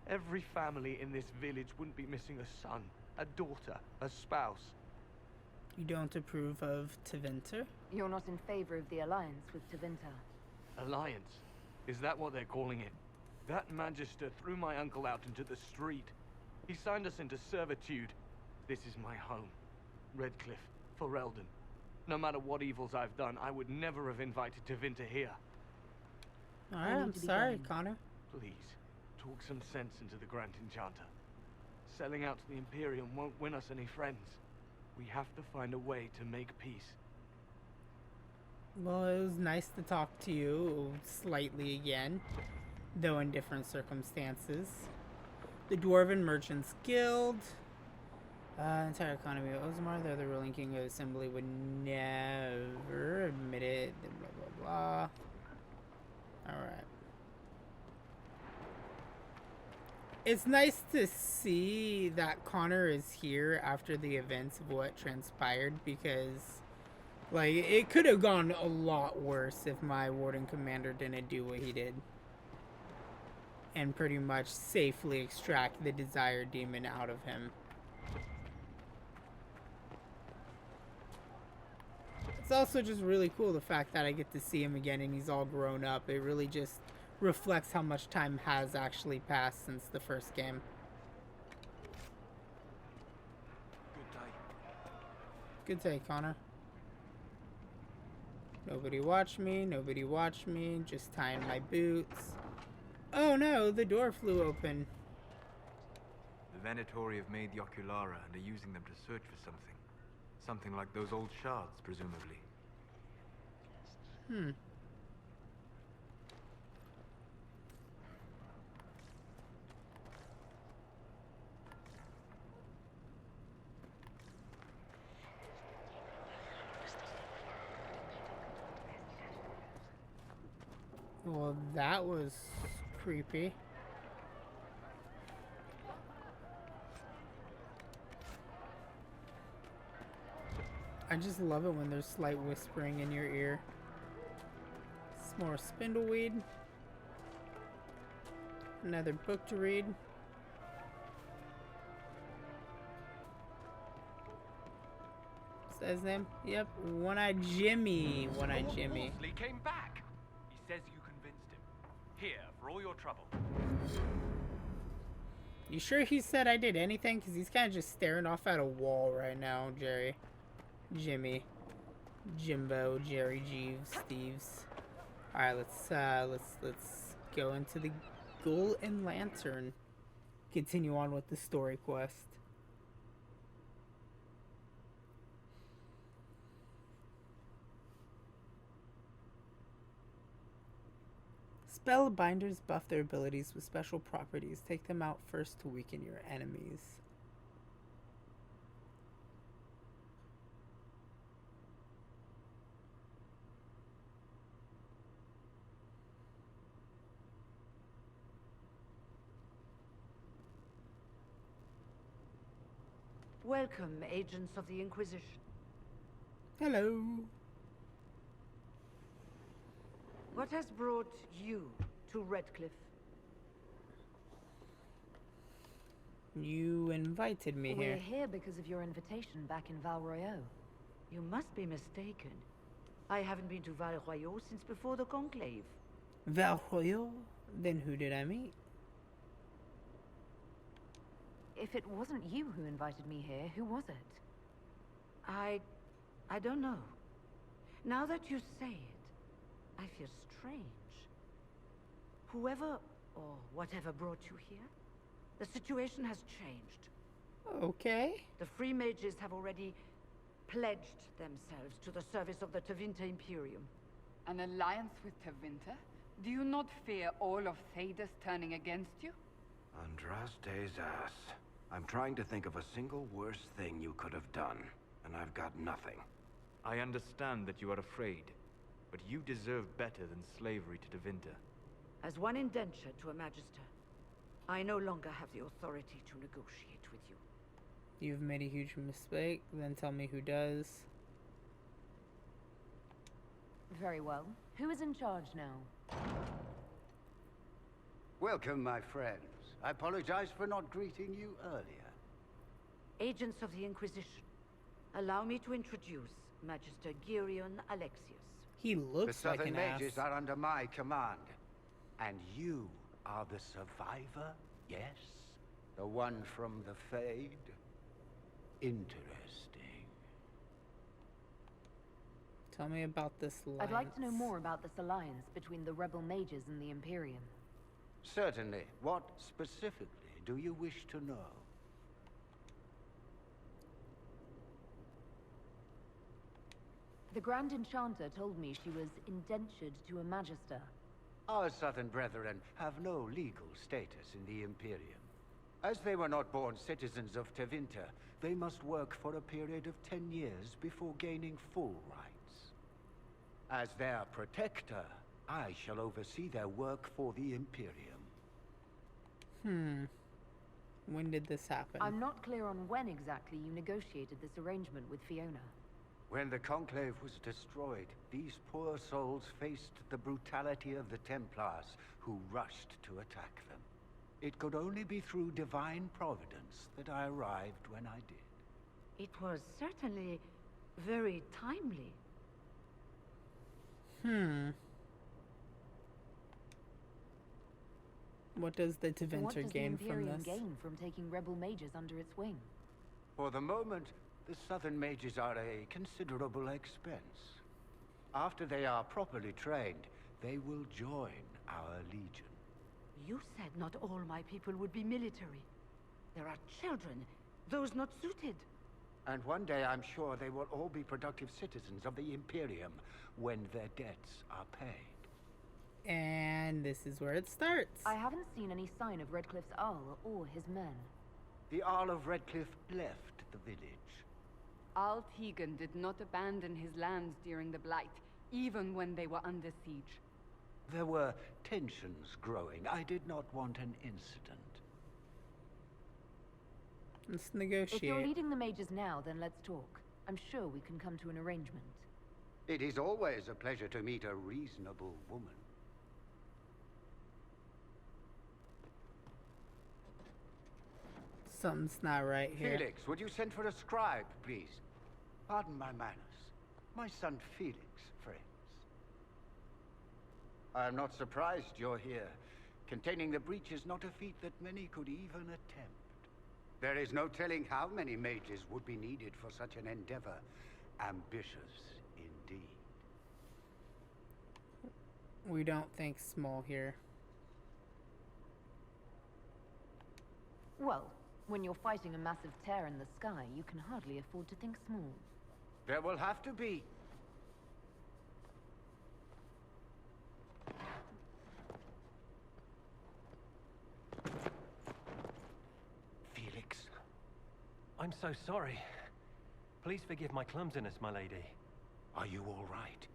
every family in this village wouldn't be missing a son, a daughter, a spouse. You don't approve of Tevinter? You're not in favor of the alliance with Tevinter. Alliance? Is that what they're calling it? That Magister threw my uncle out into the street. He signed us into servitude. This is my home. Redcliffe, Ferelden. No matter what evils I've done, I would never have invited Tevinter here. Alright, I'm sorry, Connor. Please, talk some sense into the Grand Enchanter. Selling out to the Imperium won't win us any friends. We have to find a way to make peace. Well, it was nice to talk to you slightly again, though in different circumstances. The Dwarven Merchants Guild. Entire economy of Ozmar, though the ruling king of the assembly would never admit it. Blah, blah, blah. Alright. It's nice to see that Connor is here after the events of what transpired, because, like, it could have gone a lot worse if my Warden Commander didn't do what he did. And pretty much safely extract the desired demon out of him. It's also just really cool the fact that I get to see him again and he's all grown up. It really just reflects how much time has actually passed since the first game. Good day, Connor. Nobody watch me, nobody watch me, just tying my boots. Oh no, the door flew open. The Venatori have made the Oculara and are using them to search for something. Something like those old shards, presumably. Well, that was creepy. I just love it when there's slight whispering in your ear. Some more spindleweed. Another book to read. Says him. Yep, One-Eyed Jimmy. One-Eyed Jimmy. Wolseley came back. He says you convinced him. Here, for all your trouble. You sure he said I did anything? Because he's kind of just staring off at a wall right now, Jerry. Jimmy. Jimbo, Jerry, Jeeves, Steves. Alright, let's go into the Ghoul and Lantern. Continue on with the story quest. Spellbinders buff their abilities with special properties. Take them out first to weaken your enemies. Welcome, agents of the Inquisition. Hello. What has brought you to Redcliffe? You invited me We're here. here because of your invitation back in Val Royeaux. You must be mistaken. I haven't been to Val Royeaux since before the Conclave. Val Royeaux? Then who did I meet? If it wasn't you who invited me here, who was it? I don't know. Now that you say it, I feel strange. Whoever or whatever brought you here, the situation has changed. Okay. The Free Mages have already pledged themselves to the service of the Tevinter Imperium. An alliance with Tevinter? Do you not fear all of Thedas turning against you? Andraste's ass. I'm trying to think of a single worse thing you could have done, and I've got nothing. I understand that you are afraid, but you deserve better than slavery to Tevinter. As one indenture to a Magister, I no longer have the authority to negotiate with you. You've made a huge mistake, then tell me who does. Very well. Who is in charge now? Welcome, my friends. I apologize for not greeting you earlier. Agents of the Inquisition, allow me to introduce Magister Girion Alexius. He looks like an ass. The Southern Mages are under my command. And you are the survivor, yes? The one from the Fade? Interesting. Tell me about this alliance. I'd like to know more about this alliance between the rebel mages and the Imperium. Certainly. What specifically do you wish to know? The Grand Enchanter told me she was indentured to a Magister. Our Southern brethren have no legal status in the Imperium. As they were not born citizens of Tevinter, they must work for a period of 10 years before gaining full rights. As their protector, I shall oversee their work for the Imperium. When did this happen? I'm not clear on when exactly you negotiated this arrangement with Fiona. When the Conclave was destroyed, these poor souls faced the brutality of the Templars, who rushed to attack them. It could only be through divine providence that I arrived when I did. It was certainly very timely. What does the Tevinter What does gain the from Imperium this? gain from taking rebel mages under its wing? For the moment, the Southern mages are a considerable expense. After they are properly trained, they will join our legion. You said not all my people would be military. There are children, those not suited. And one day I'm sure they will all be productive citizens of the Imperium when their debts are paid. And this is where it starts. I haven't seen any sign of Redcliffe's Arl or his men. The Arl of Redcliffe left the village. Arl Tegan did not abandon his lands during the Blight, even when they were under siege. There were tensions growing. I did not want an incident. Let's negotiate. If you're leading the mages now, then let's talk. I'm sure we can come to an arrangement. It is always a pleasure to meet a reasonable woman. Something's not right here. Felix, would you send for a scribe, please? Pardon my manners. My son Felix, friends. I am not surprised you're here. Containing the breach is not a feat that many could even attempt. There is no telling how many mages would be needed for such an endeavor. Ambitious, indeed. We don't think small here. Well, when you're fighting a massive tear in the sky, you can hardly afford to think small. There will have to be. Felix. I'm so sorry. Please forgive my clumsiness, my lady. Are you all right?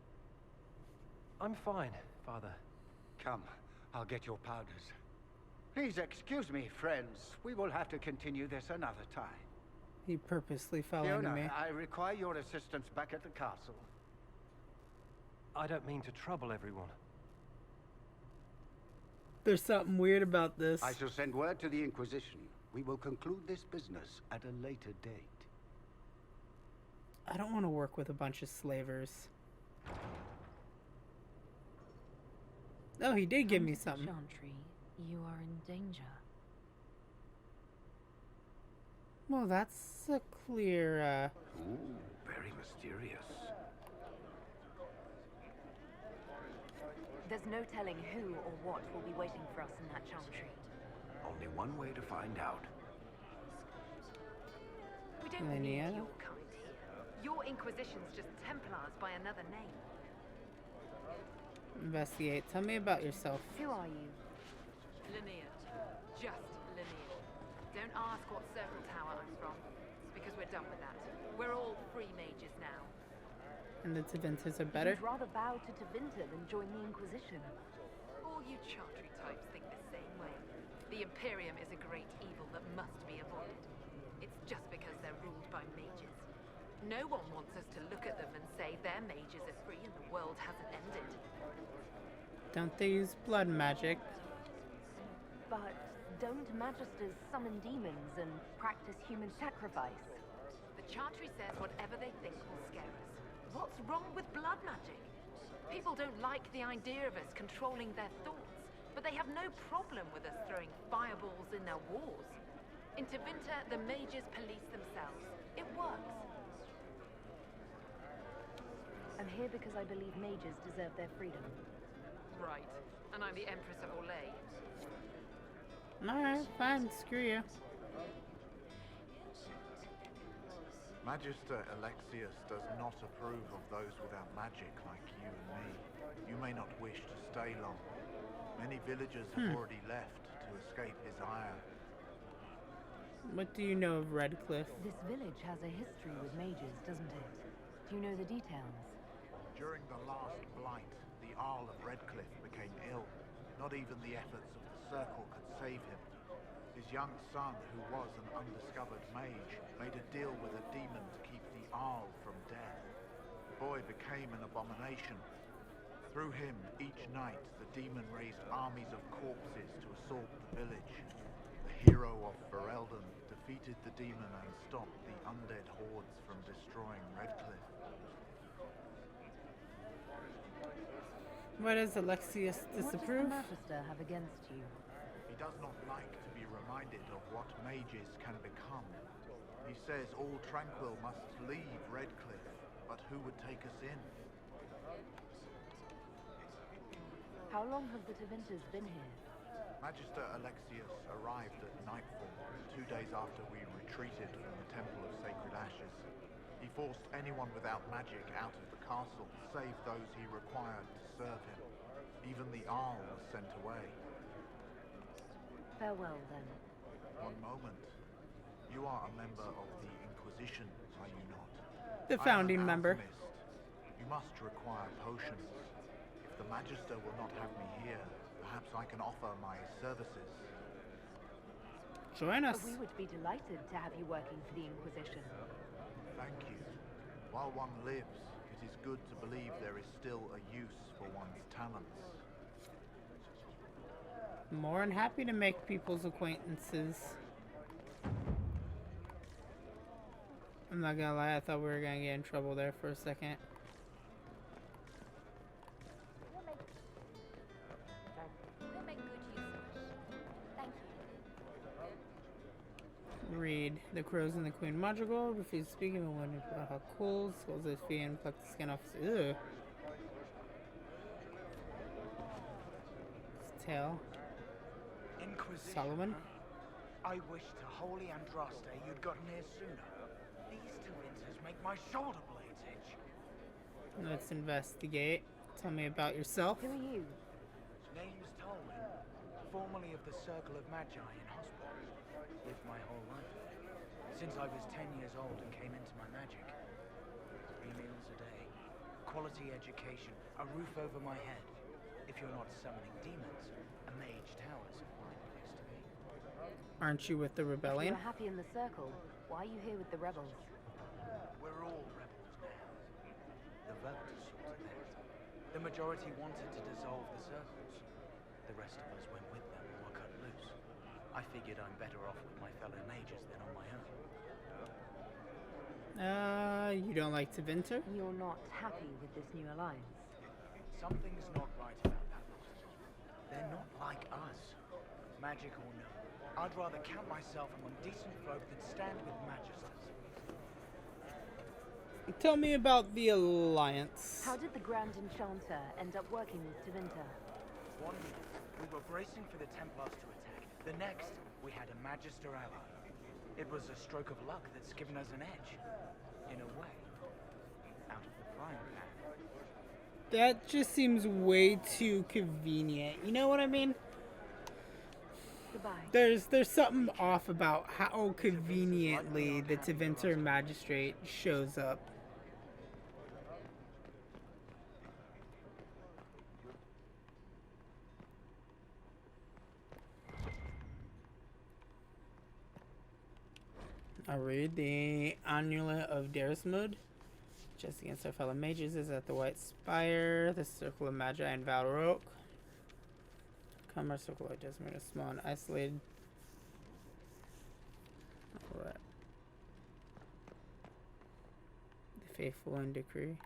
I'm fine, Father. Come, I'll get your powders. Please excuse me, friends. We will have to continue this another time. He purposely fell Fiona, into me. I require your assistance back at the castle. I don't mean to trouble everyone. There's something weird about this. I shall send word to the Inquisition. We will conclude this business at a later date. I don't want to work with a bunch of slavers. Oh, he did give me something. Chantry, you are in danger. Well, that's a clear, Ooh, very mysterious. There's no telling who or what will be waiting for us in that chantry. Only one way to find out. We don't Linnea? need your kind here. Your Inquisition's just Templars by another name. Investigate. Tell me about yourself. Who are you? Linnea. Just Linnea. Don't ask what Circle Tower I'm from. It's because we're done with that. We're all free mages now. And the Tevinters are better? You'd rather bow to Tevinter than join the Inquisition. All you Chantry types think the same way. The Imperium is a great evil that must be avoided. It's just because they're ruled by mages. No one wants us to look at them and say their mages are free and the world hasn't ended. Don't they use blood magic? But don't Magisters summon demons and practice human sacrifice? The Chantry says whatever they think will scare us. What's wrong with blood magic? People don't like the idea of us controlling their thoughts, but they have no problem with us throwing fireballs in their wars. In Tevinter, the mages police themselves. It works. I'm here because I believe mages deserve their freedom. Right. And I'm the Empress of Orlais. Alright, fine. Screw you. Magister Alexius does not approve of those without magic like you and me. You may not wish to stay long. Many villagers have already left to escape his ire. What do you know of Redcliffe? This village has a history with mages, doesn't it? Do you know the details? During the last blight, the Arl of Redcliffe became ill. Not even the efforts of the Circle could save him. His young son, who was an undiscovered mage, made a deal with a demon to keep the Arl from death. The boy became an abomination. Through him, each night, the demon raised armies of corpses to assault the village. The hero of Ferelden defeated the demon and stopped the undead hordes from destroying Redcliffe. Why does Alexius disapprove? What does the Magister have against you? He does not like to be reminded of what mages can become. He says all tranquil must leave Redcliffe, but who would take us in? How long have the Tevinters been here? Magister Alexius arrived at nightfall, 2 days after we retreated from the Temple of Sacred Ashes. He forced anyone without magic out of the castle, save those he required to serve him. Even the Arl was sent away. Farewell, then. One moment. You are a member of the Inquisition, are you not? The founding member. You must require potions. If the Magister will not have me here, perhaps I can offer my services. Join us. We would be delighted to have you working for the Inquisition. Thank you. While one lives, it is good to believe there is still a use for one's talents. More than happy to make people's acquaintances. I'm not gonna lie, I thought we were gonna get in trouble there for a second. We'll make good use of it. Thank you. Read. The crows and the queen madrigal. Refuse speaking and wonder about how cool. Skulls his feet and pluck the skin off his... Ugh. His tail. Inquisition. Solomon. I wish to Holy Andraste you'd gotten here sooner. These Tevinters make my shoulder blades itch. Let's investigate. Tell me about yourself. Who are you? Name's Tolman, formerly of the Circle of Magi in Hospital. Lived my whole life since I was 10 years old and came into my magic. 3 meals a day, quality education, a roof over my head. If you're not summoning demons, a mage tower's a fine place to be. Aren't you with the rebellion? If you were happy in the circle, why are you here with the rebels? We're all rebels now. The voters saw to that. The majority wanted to dissolve the circles. The rest of us went with them and were cut loose. I figured I'm better off with my fellow mages than on my own. You don't like Tevinter? You're not happy with this new alliance? Something's not right about that lot. They're not like us. Magic or no, I'd rather count myself among decent folk than stand with magisters. Tell me about the alliance. How did the Grand Enchanter end up working with Tevinter? 1 minute, we were bracing for the Templars to attack. The next, we had a Magister ally. It was a stroke of luck that's given us an edge. In a way. Out of the frying pan. That just seems way too convenient. You know what I mean? Goodbye. There's something off about how conveniently the Tevinter Magistrate shows up. I'll read. The Amulet of Derismud. Just against our fellow mages is at the White Spire, the Circle of Magi in Valrock. Come our circle of Desmond is small and isolated. Alright. The Faithful and Decree.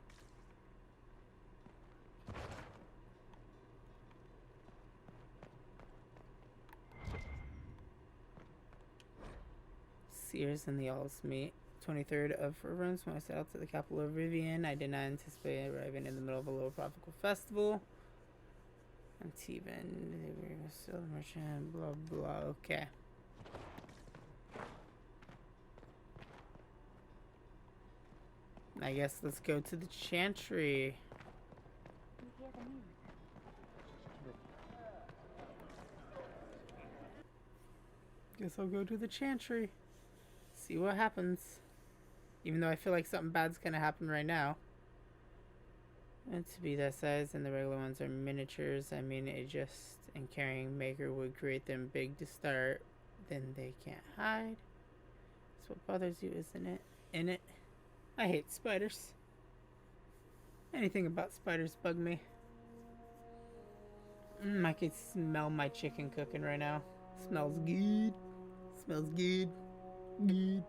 Sears and the Alls meet. 23rd of Fervence. When I set out to the capital of Rivian, I did not anticipate arriving in the middle of a low tropical festival. And Teven, they were still the merchant, blah blah. Okay. I guess let's go to the Chantry. Guess I'll go to the Chantry. See what happens. Even though I feel like something bad's gonna happen right now. And to be that size and the regular ones are miniatures, I mean it just and carrying maker would create them big to start. then they can't hide. That's what bothers you, isn't it? In it? I hate spiders. Anything about spiders bug me. I can smell my chicken cooking right now. Smells good. Smells good. Good.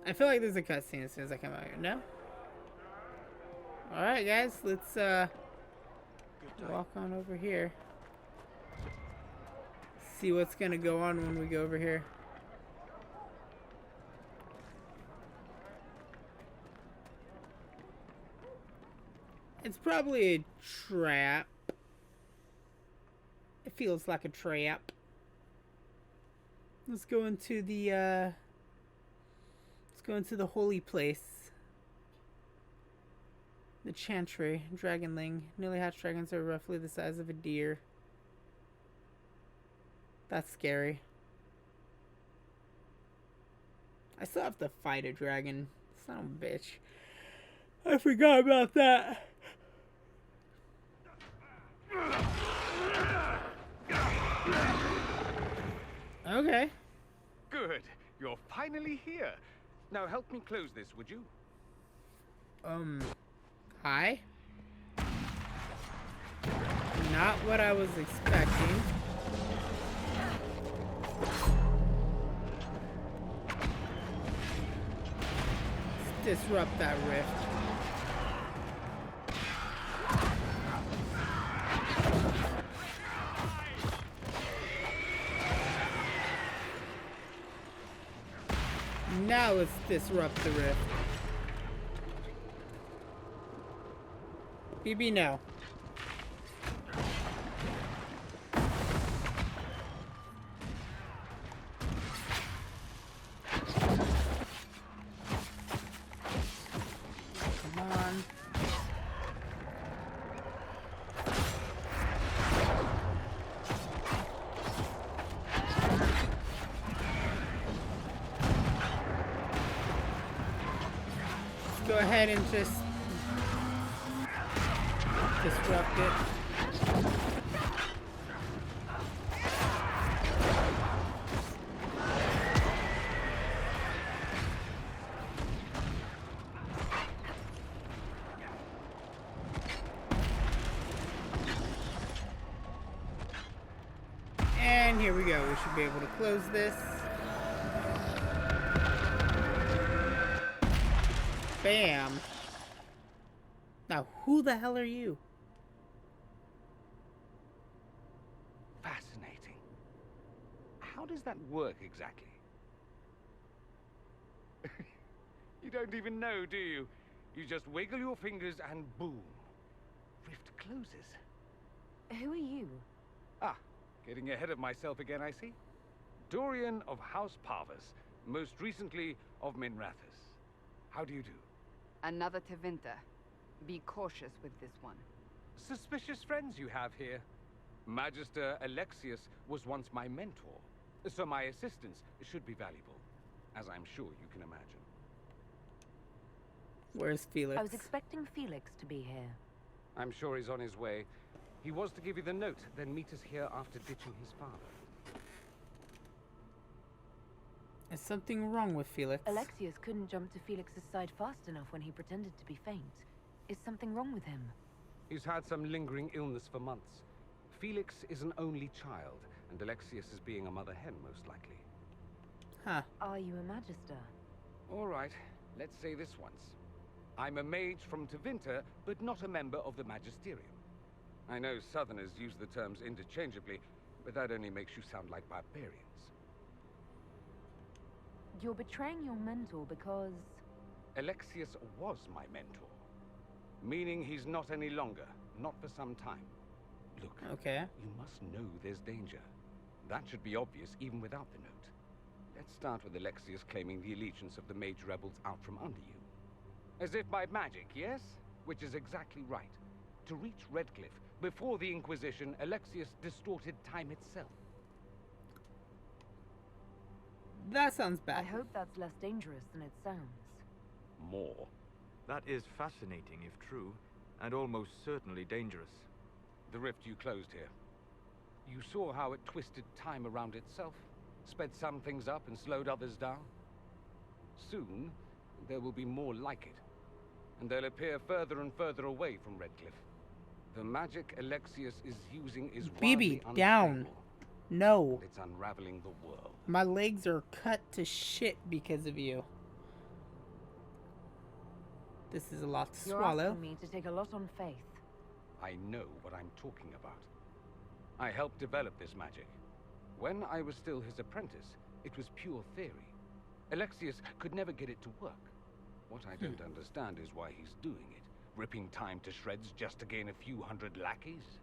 I feel like there's a cutscene as soon as I come out here. No? Alright, guys. Let's walk on over here. See what's gonna go on when we go over here. It's probably a trap. It feels like a trap. Let's go into the holy place. The Chantry, Dragonling. Newly hatched dragons are roughly the size of a deer. That's scary. I still have to fight a dragon. Son of a bitch. I forgot about that. Okay. Good. You're finally here. Now help me close this, would you? Hi? Not what I was expecting. Let's disrupt that rift. Now let's disrupt the rift. BB, no. Come on. Let's go ahead and just disrupt it. And here we go. We should be able to close this. Bam. Now, who the hell are you? Fascinating. How does that work exactly? You don't even know, do you? You just wiggle your fingers and boom. Rift closes. Who are you? Ah, getting ahead of myself again, I see. Dorian of House Parvus, most recently of Minrathous. How do you do? Another Tevinter. Be cautious with this one. Suspicious friends you have here. Magister Alexius was once my mentor, so my assistance should be valuable, as I'm sure you can imagine. Where's Felix? I was expecting Felix to be here. I'm sure he's on his way. He was to give you the note, then meet us here after ditching his father. Is something wrong with Felix? Alexius couldn't jump to Felix's side fast enough when he pretended to be faint. Is something wrong with him? He's had some lingering illness for months. Felix is an only child, and Alexius is being a mother hen, most likely. Huh. Are you a Magister? All right, let's say this once. I'm a mage from Tevinter, but not a member of the Magisterium. I know Southerners use the terms interchangeably, but that only makes you sound like barbarians. You're betraying your mentor because... Alexius was my mentor. Meaning he's not any longer, not for some time. Look, okay. You must know there's danger. That should be obvious even without the note. Let's start with Alexius claiming the allegiance of the mage rebels out from under you. As if by magic, yes? Which is exactly right. To reach Redcliffe, before the Inquisition, Alexius distorted time itself. That sounds bad. I hope that's less dangerous than it sounds. More. That is fascinating if true, and almost certainly dangerous. The rift you closed here. You saw how it twisted time around itself, sped some things up and slowed others down. Soon, there will be more like it, and they'll appear further and further away from Redcliffe. The magic Alexius is using is BB, wildly down. unstable, No. and it's unraveling the world. My legs are cut to shit because of you. This is a lot to You're swallow. asking me to take a lot on faith. I know what I'm talking about. I helped develop this magic. When I was still his apprentice, it was pure theory. Alexius could never get it to work. What I don't understand is why he's doing it, ripping time to shreds just to gain a few hundred lackeys.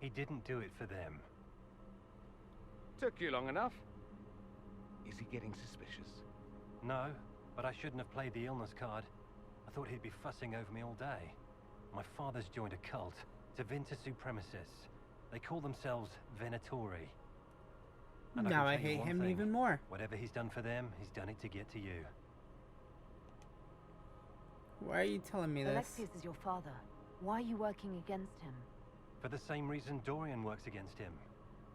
He didn't do it for them. Took you long enough. Is he getting suspicious? No, but I shouldn't have played the illness card. I thought he'd be fussing over me all day. My father's joined a cult, Tevinter Supremacists. They call themselves Venatori. And Now can I tell you hate one him thing. even more. Whatever he's done for them, he's done it to get to you. Why are you telling me this? Alexius is your father. Why are you working against him? For the same reason Dorian works against him.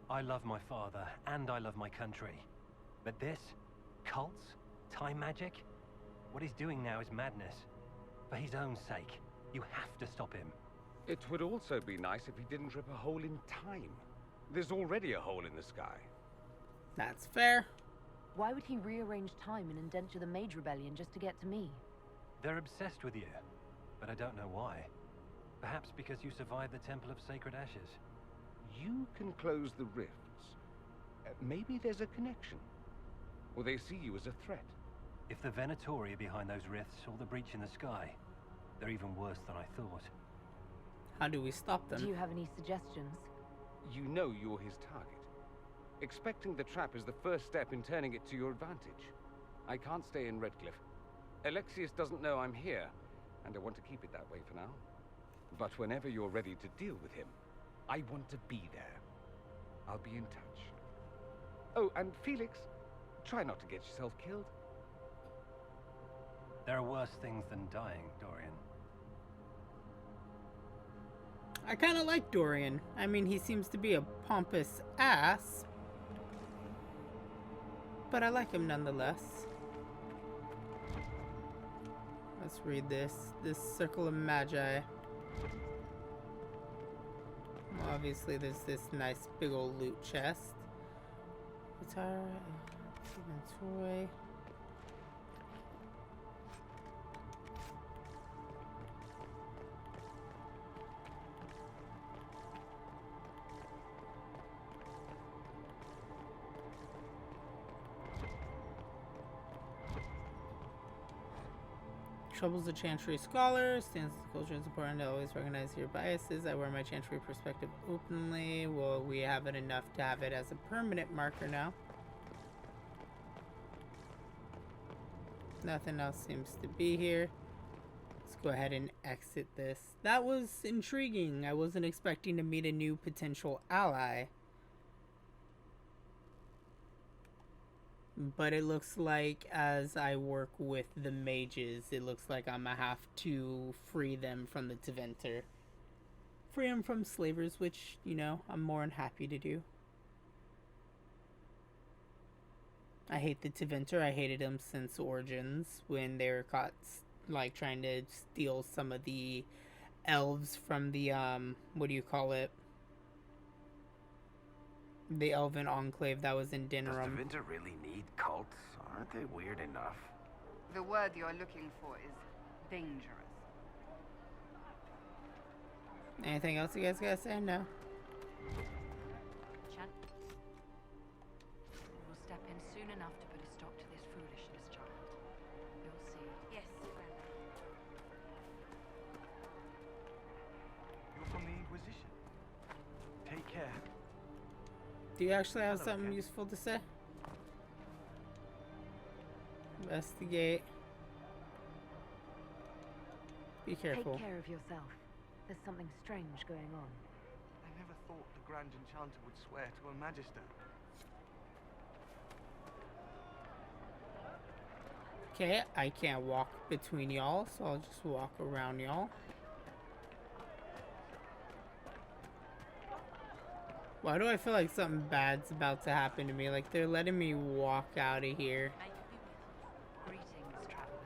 I love my father, and I love my country. But this? Cults? Time magic? What he's doing now is madness. For his own sake. You have to stop him. It would also be nice if he didn't rip a hole in time. There's already a hole in the sky. That's fair. Why would he rearrange time and indenture the Mage Rebellion just to get to me? They're obsessed with you, but I don't know why. Perhaps because you survived the Temple of Sacred Ashes. You can close the rifts. Maybe there's a connection. Or they see you as a threat. If the Venatori are behind those rifts or the breach in the sky, they're even worse than I thought. How do we stop them? Do you have any suggestions? You know you're his target. Expecting the trap is the first step in turning it to your advantage. I can't stay in Redcliffe. Alexius doesn't know I'm here, and I want to keep it that way for now. But whenever you're ready to deal with him, I want to be there. I'll be in touch. Oh, and Felix, try not to get yourself killed. There are worse things than dying, Dorian. I kind of like Dorian. I mean, he seems to be a pompous ass, but I like him nonetheless. Let's read this. This Circle of Magi. Well, obviously, there's this nice big old loot chest. Guitar, inventory. Troubles the Chantry Scholar, stands the culture is important to always recognize your biases. I wear my Chantry perspective openly. Well, we have it enough to have it as a permanent marker now. Nothing else seems to be here. Let's go ahead and exit this. That was intriguing. I wasn't expecting to meet a new potential ally. But it looks like as I work with the mages, it looks like I'm gonna have to free them from the Tevinter. Free them from slavers, which, you know, I'm more than happy to do. I hate the Tevinter. I hated them since Origins, when they were caught, like, trying to steal some of the elves from the, what do you call it? The Elven Enclave that was in Dinnerum. Does Tevinter really need cults? Aren't they weird enough? The word you're looking for is dangerous. Anything else you guys gotta say? No. Chan, we'll step in soon enough to put a stop to this foolishness, child. You'll see. Yes, Grandma. You're from the Inquisition. Take care. Do you actually have Hello, something Ken. useful to say? Investigate. Be careful. Take care of yourself. There's something strange going on. I never thought the Grand Enchanter would swear to a Magister. Okay, I can't walk between y'all, so I'll just walk around y'all. Why do I feel like something bad's about to happen to me? Like they're letting me walk out of here. Greetings, traveler.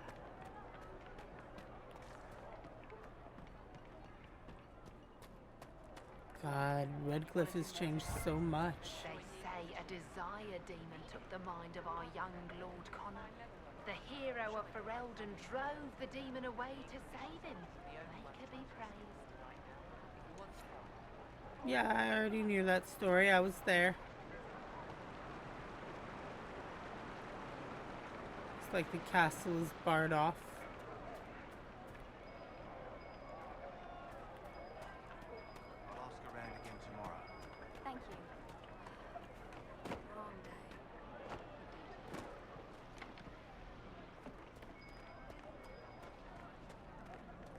God, Redcliffe has changed so much. They say a desire demon took the mind of our young Lord Connor. The hero of Ferelden drove the demon away to save him. Make her be praised. Yeah, I already knew that story. I was there. It's like the castle is barred off. I'll ask around again tomorrow. Thank you. Wrong day.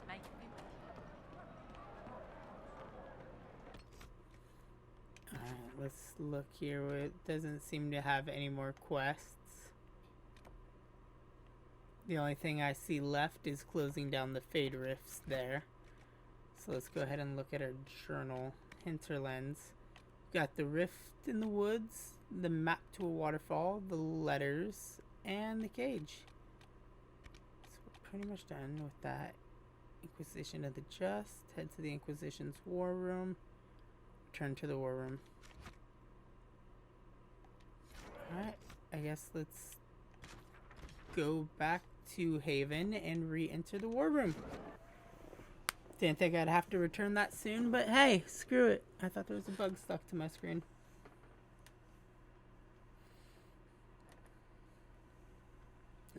Make Alright, let's look here. It doesn't seem to have any more quests. The only thing I see left is closing down the Fade Rifts there. So let's go ahead and look at our journal. Hinterlands. Got the rift in the woods, the map to a waterfall, the letters, and the cage. So we're pretty much done with that. Inquisition of the Just. Head to the Inquisition's war room. Return to the war room. Alright, I guess let's go back to Haven and re-enter the war room. Didn't think I'd have to return that soon, but hey, screw it. I thought there was a bug stuck to my screen.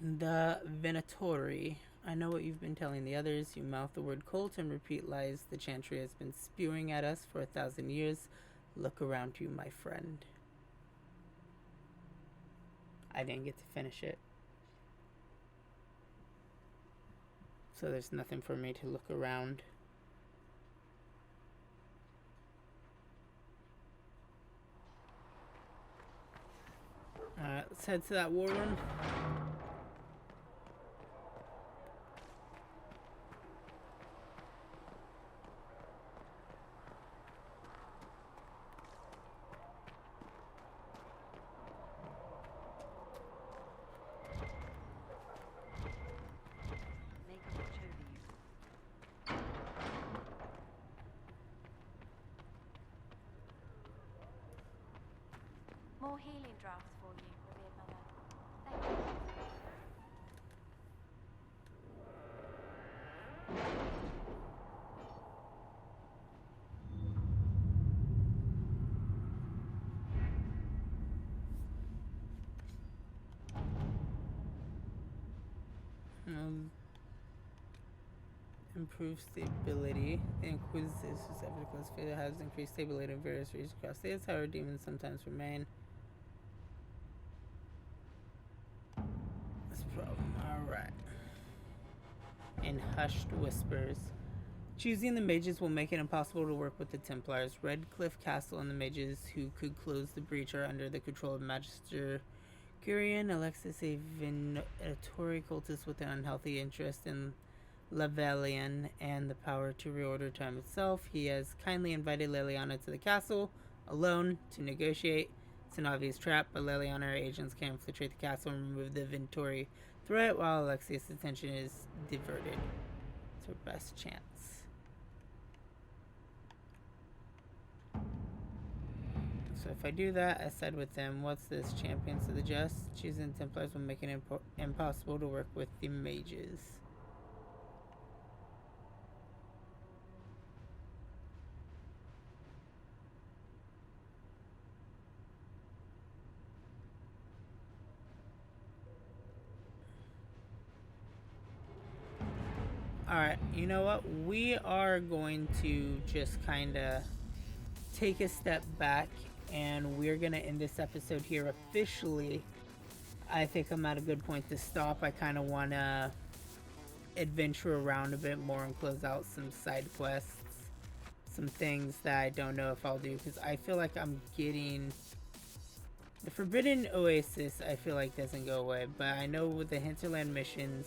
The Venatori. I know what you've been telling the others. You mouth the word cult and repeat lies the Chantry has been spewing at us for 1,000 years. Look around you, my friend. I didn't get to finish it. So there's nothing for me to look around. Alright, let's head to that war room. More healing drafts for you, revered mother. Thank you. Improve stability. The Inquisition's effortless failure has increased stability in various regions across states. However, demons sometimes remain. That's a problem. Alright. In hushed whispers. Choosing the mages will make it impossible to work with the Templars. Redcliffe Castle and the mages who could close the breach are under the control of Magister Gurion. Alexis, a Venatori cultist with an unhealthy interest in Lavelian and the power to reorder time itself. He has kindly invited Leliana to the castle alone to negotiate. It's an obvious trap, but Leliana and her agents can infiltrate the castle and remove the Venatori threat while Alexia's attention is diverted. It's her best chance. So if I do that, I side with them. What's this? Champions of the Just? Choosing Templars will make it impossible to work with the mages. Alright, you know what? We are going to just kind of take a step back and we're going to end this episode here officially. I think I'm at a good point to stop. I kind of want to adventure around a bit more and close out some side quests. Some things that I don't know if I'll do because I feel like I'm getting... The Forbidden Oasis I feel like doesn't go away, but I know with the Hinterland missions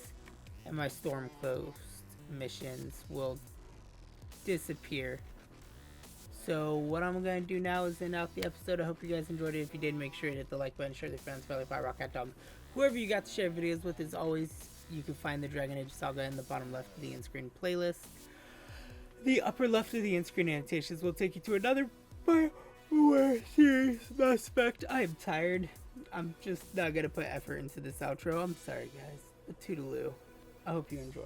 and my Storm Coast missions will disappear. So what I'm going to do now is end out the episode. I hope you guys enjoyed it. If you did, make sure to hit the like button, share with your friends, follow, rock at Tom. Whoever you got to share videos with, as always, you can find the Dragon Age Saga in the bottom left of the in-screen playlist. The upper left of the in-screen annotations will take you to another BioWare series Mass Effect. I am tired. I'm just not going to put effort into this outro. I'm sorry, guys. But toodaloo. I hope you enjoy.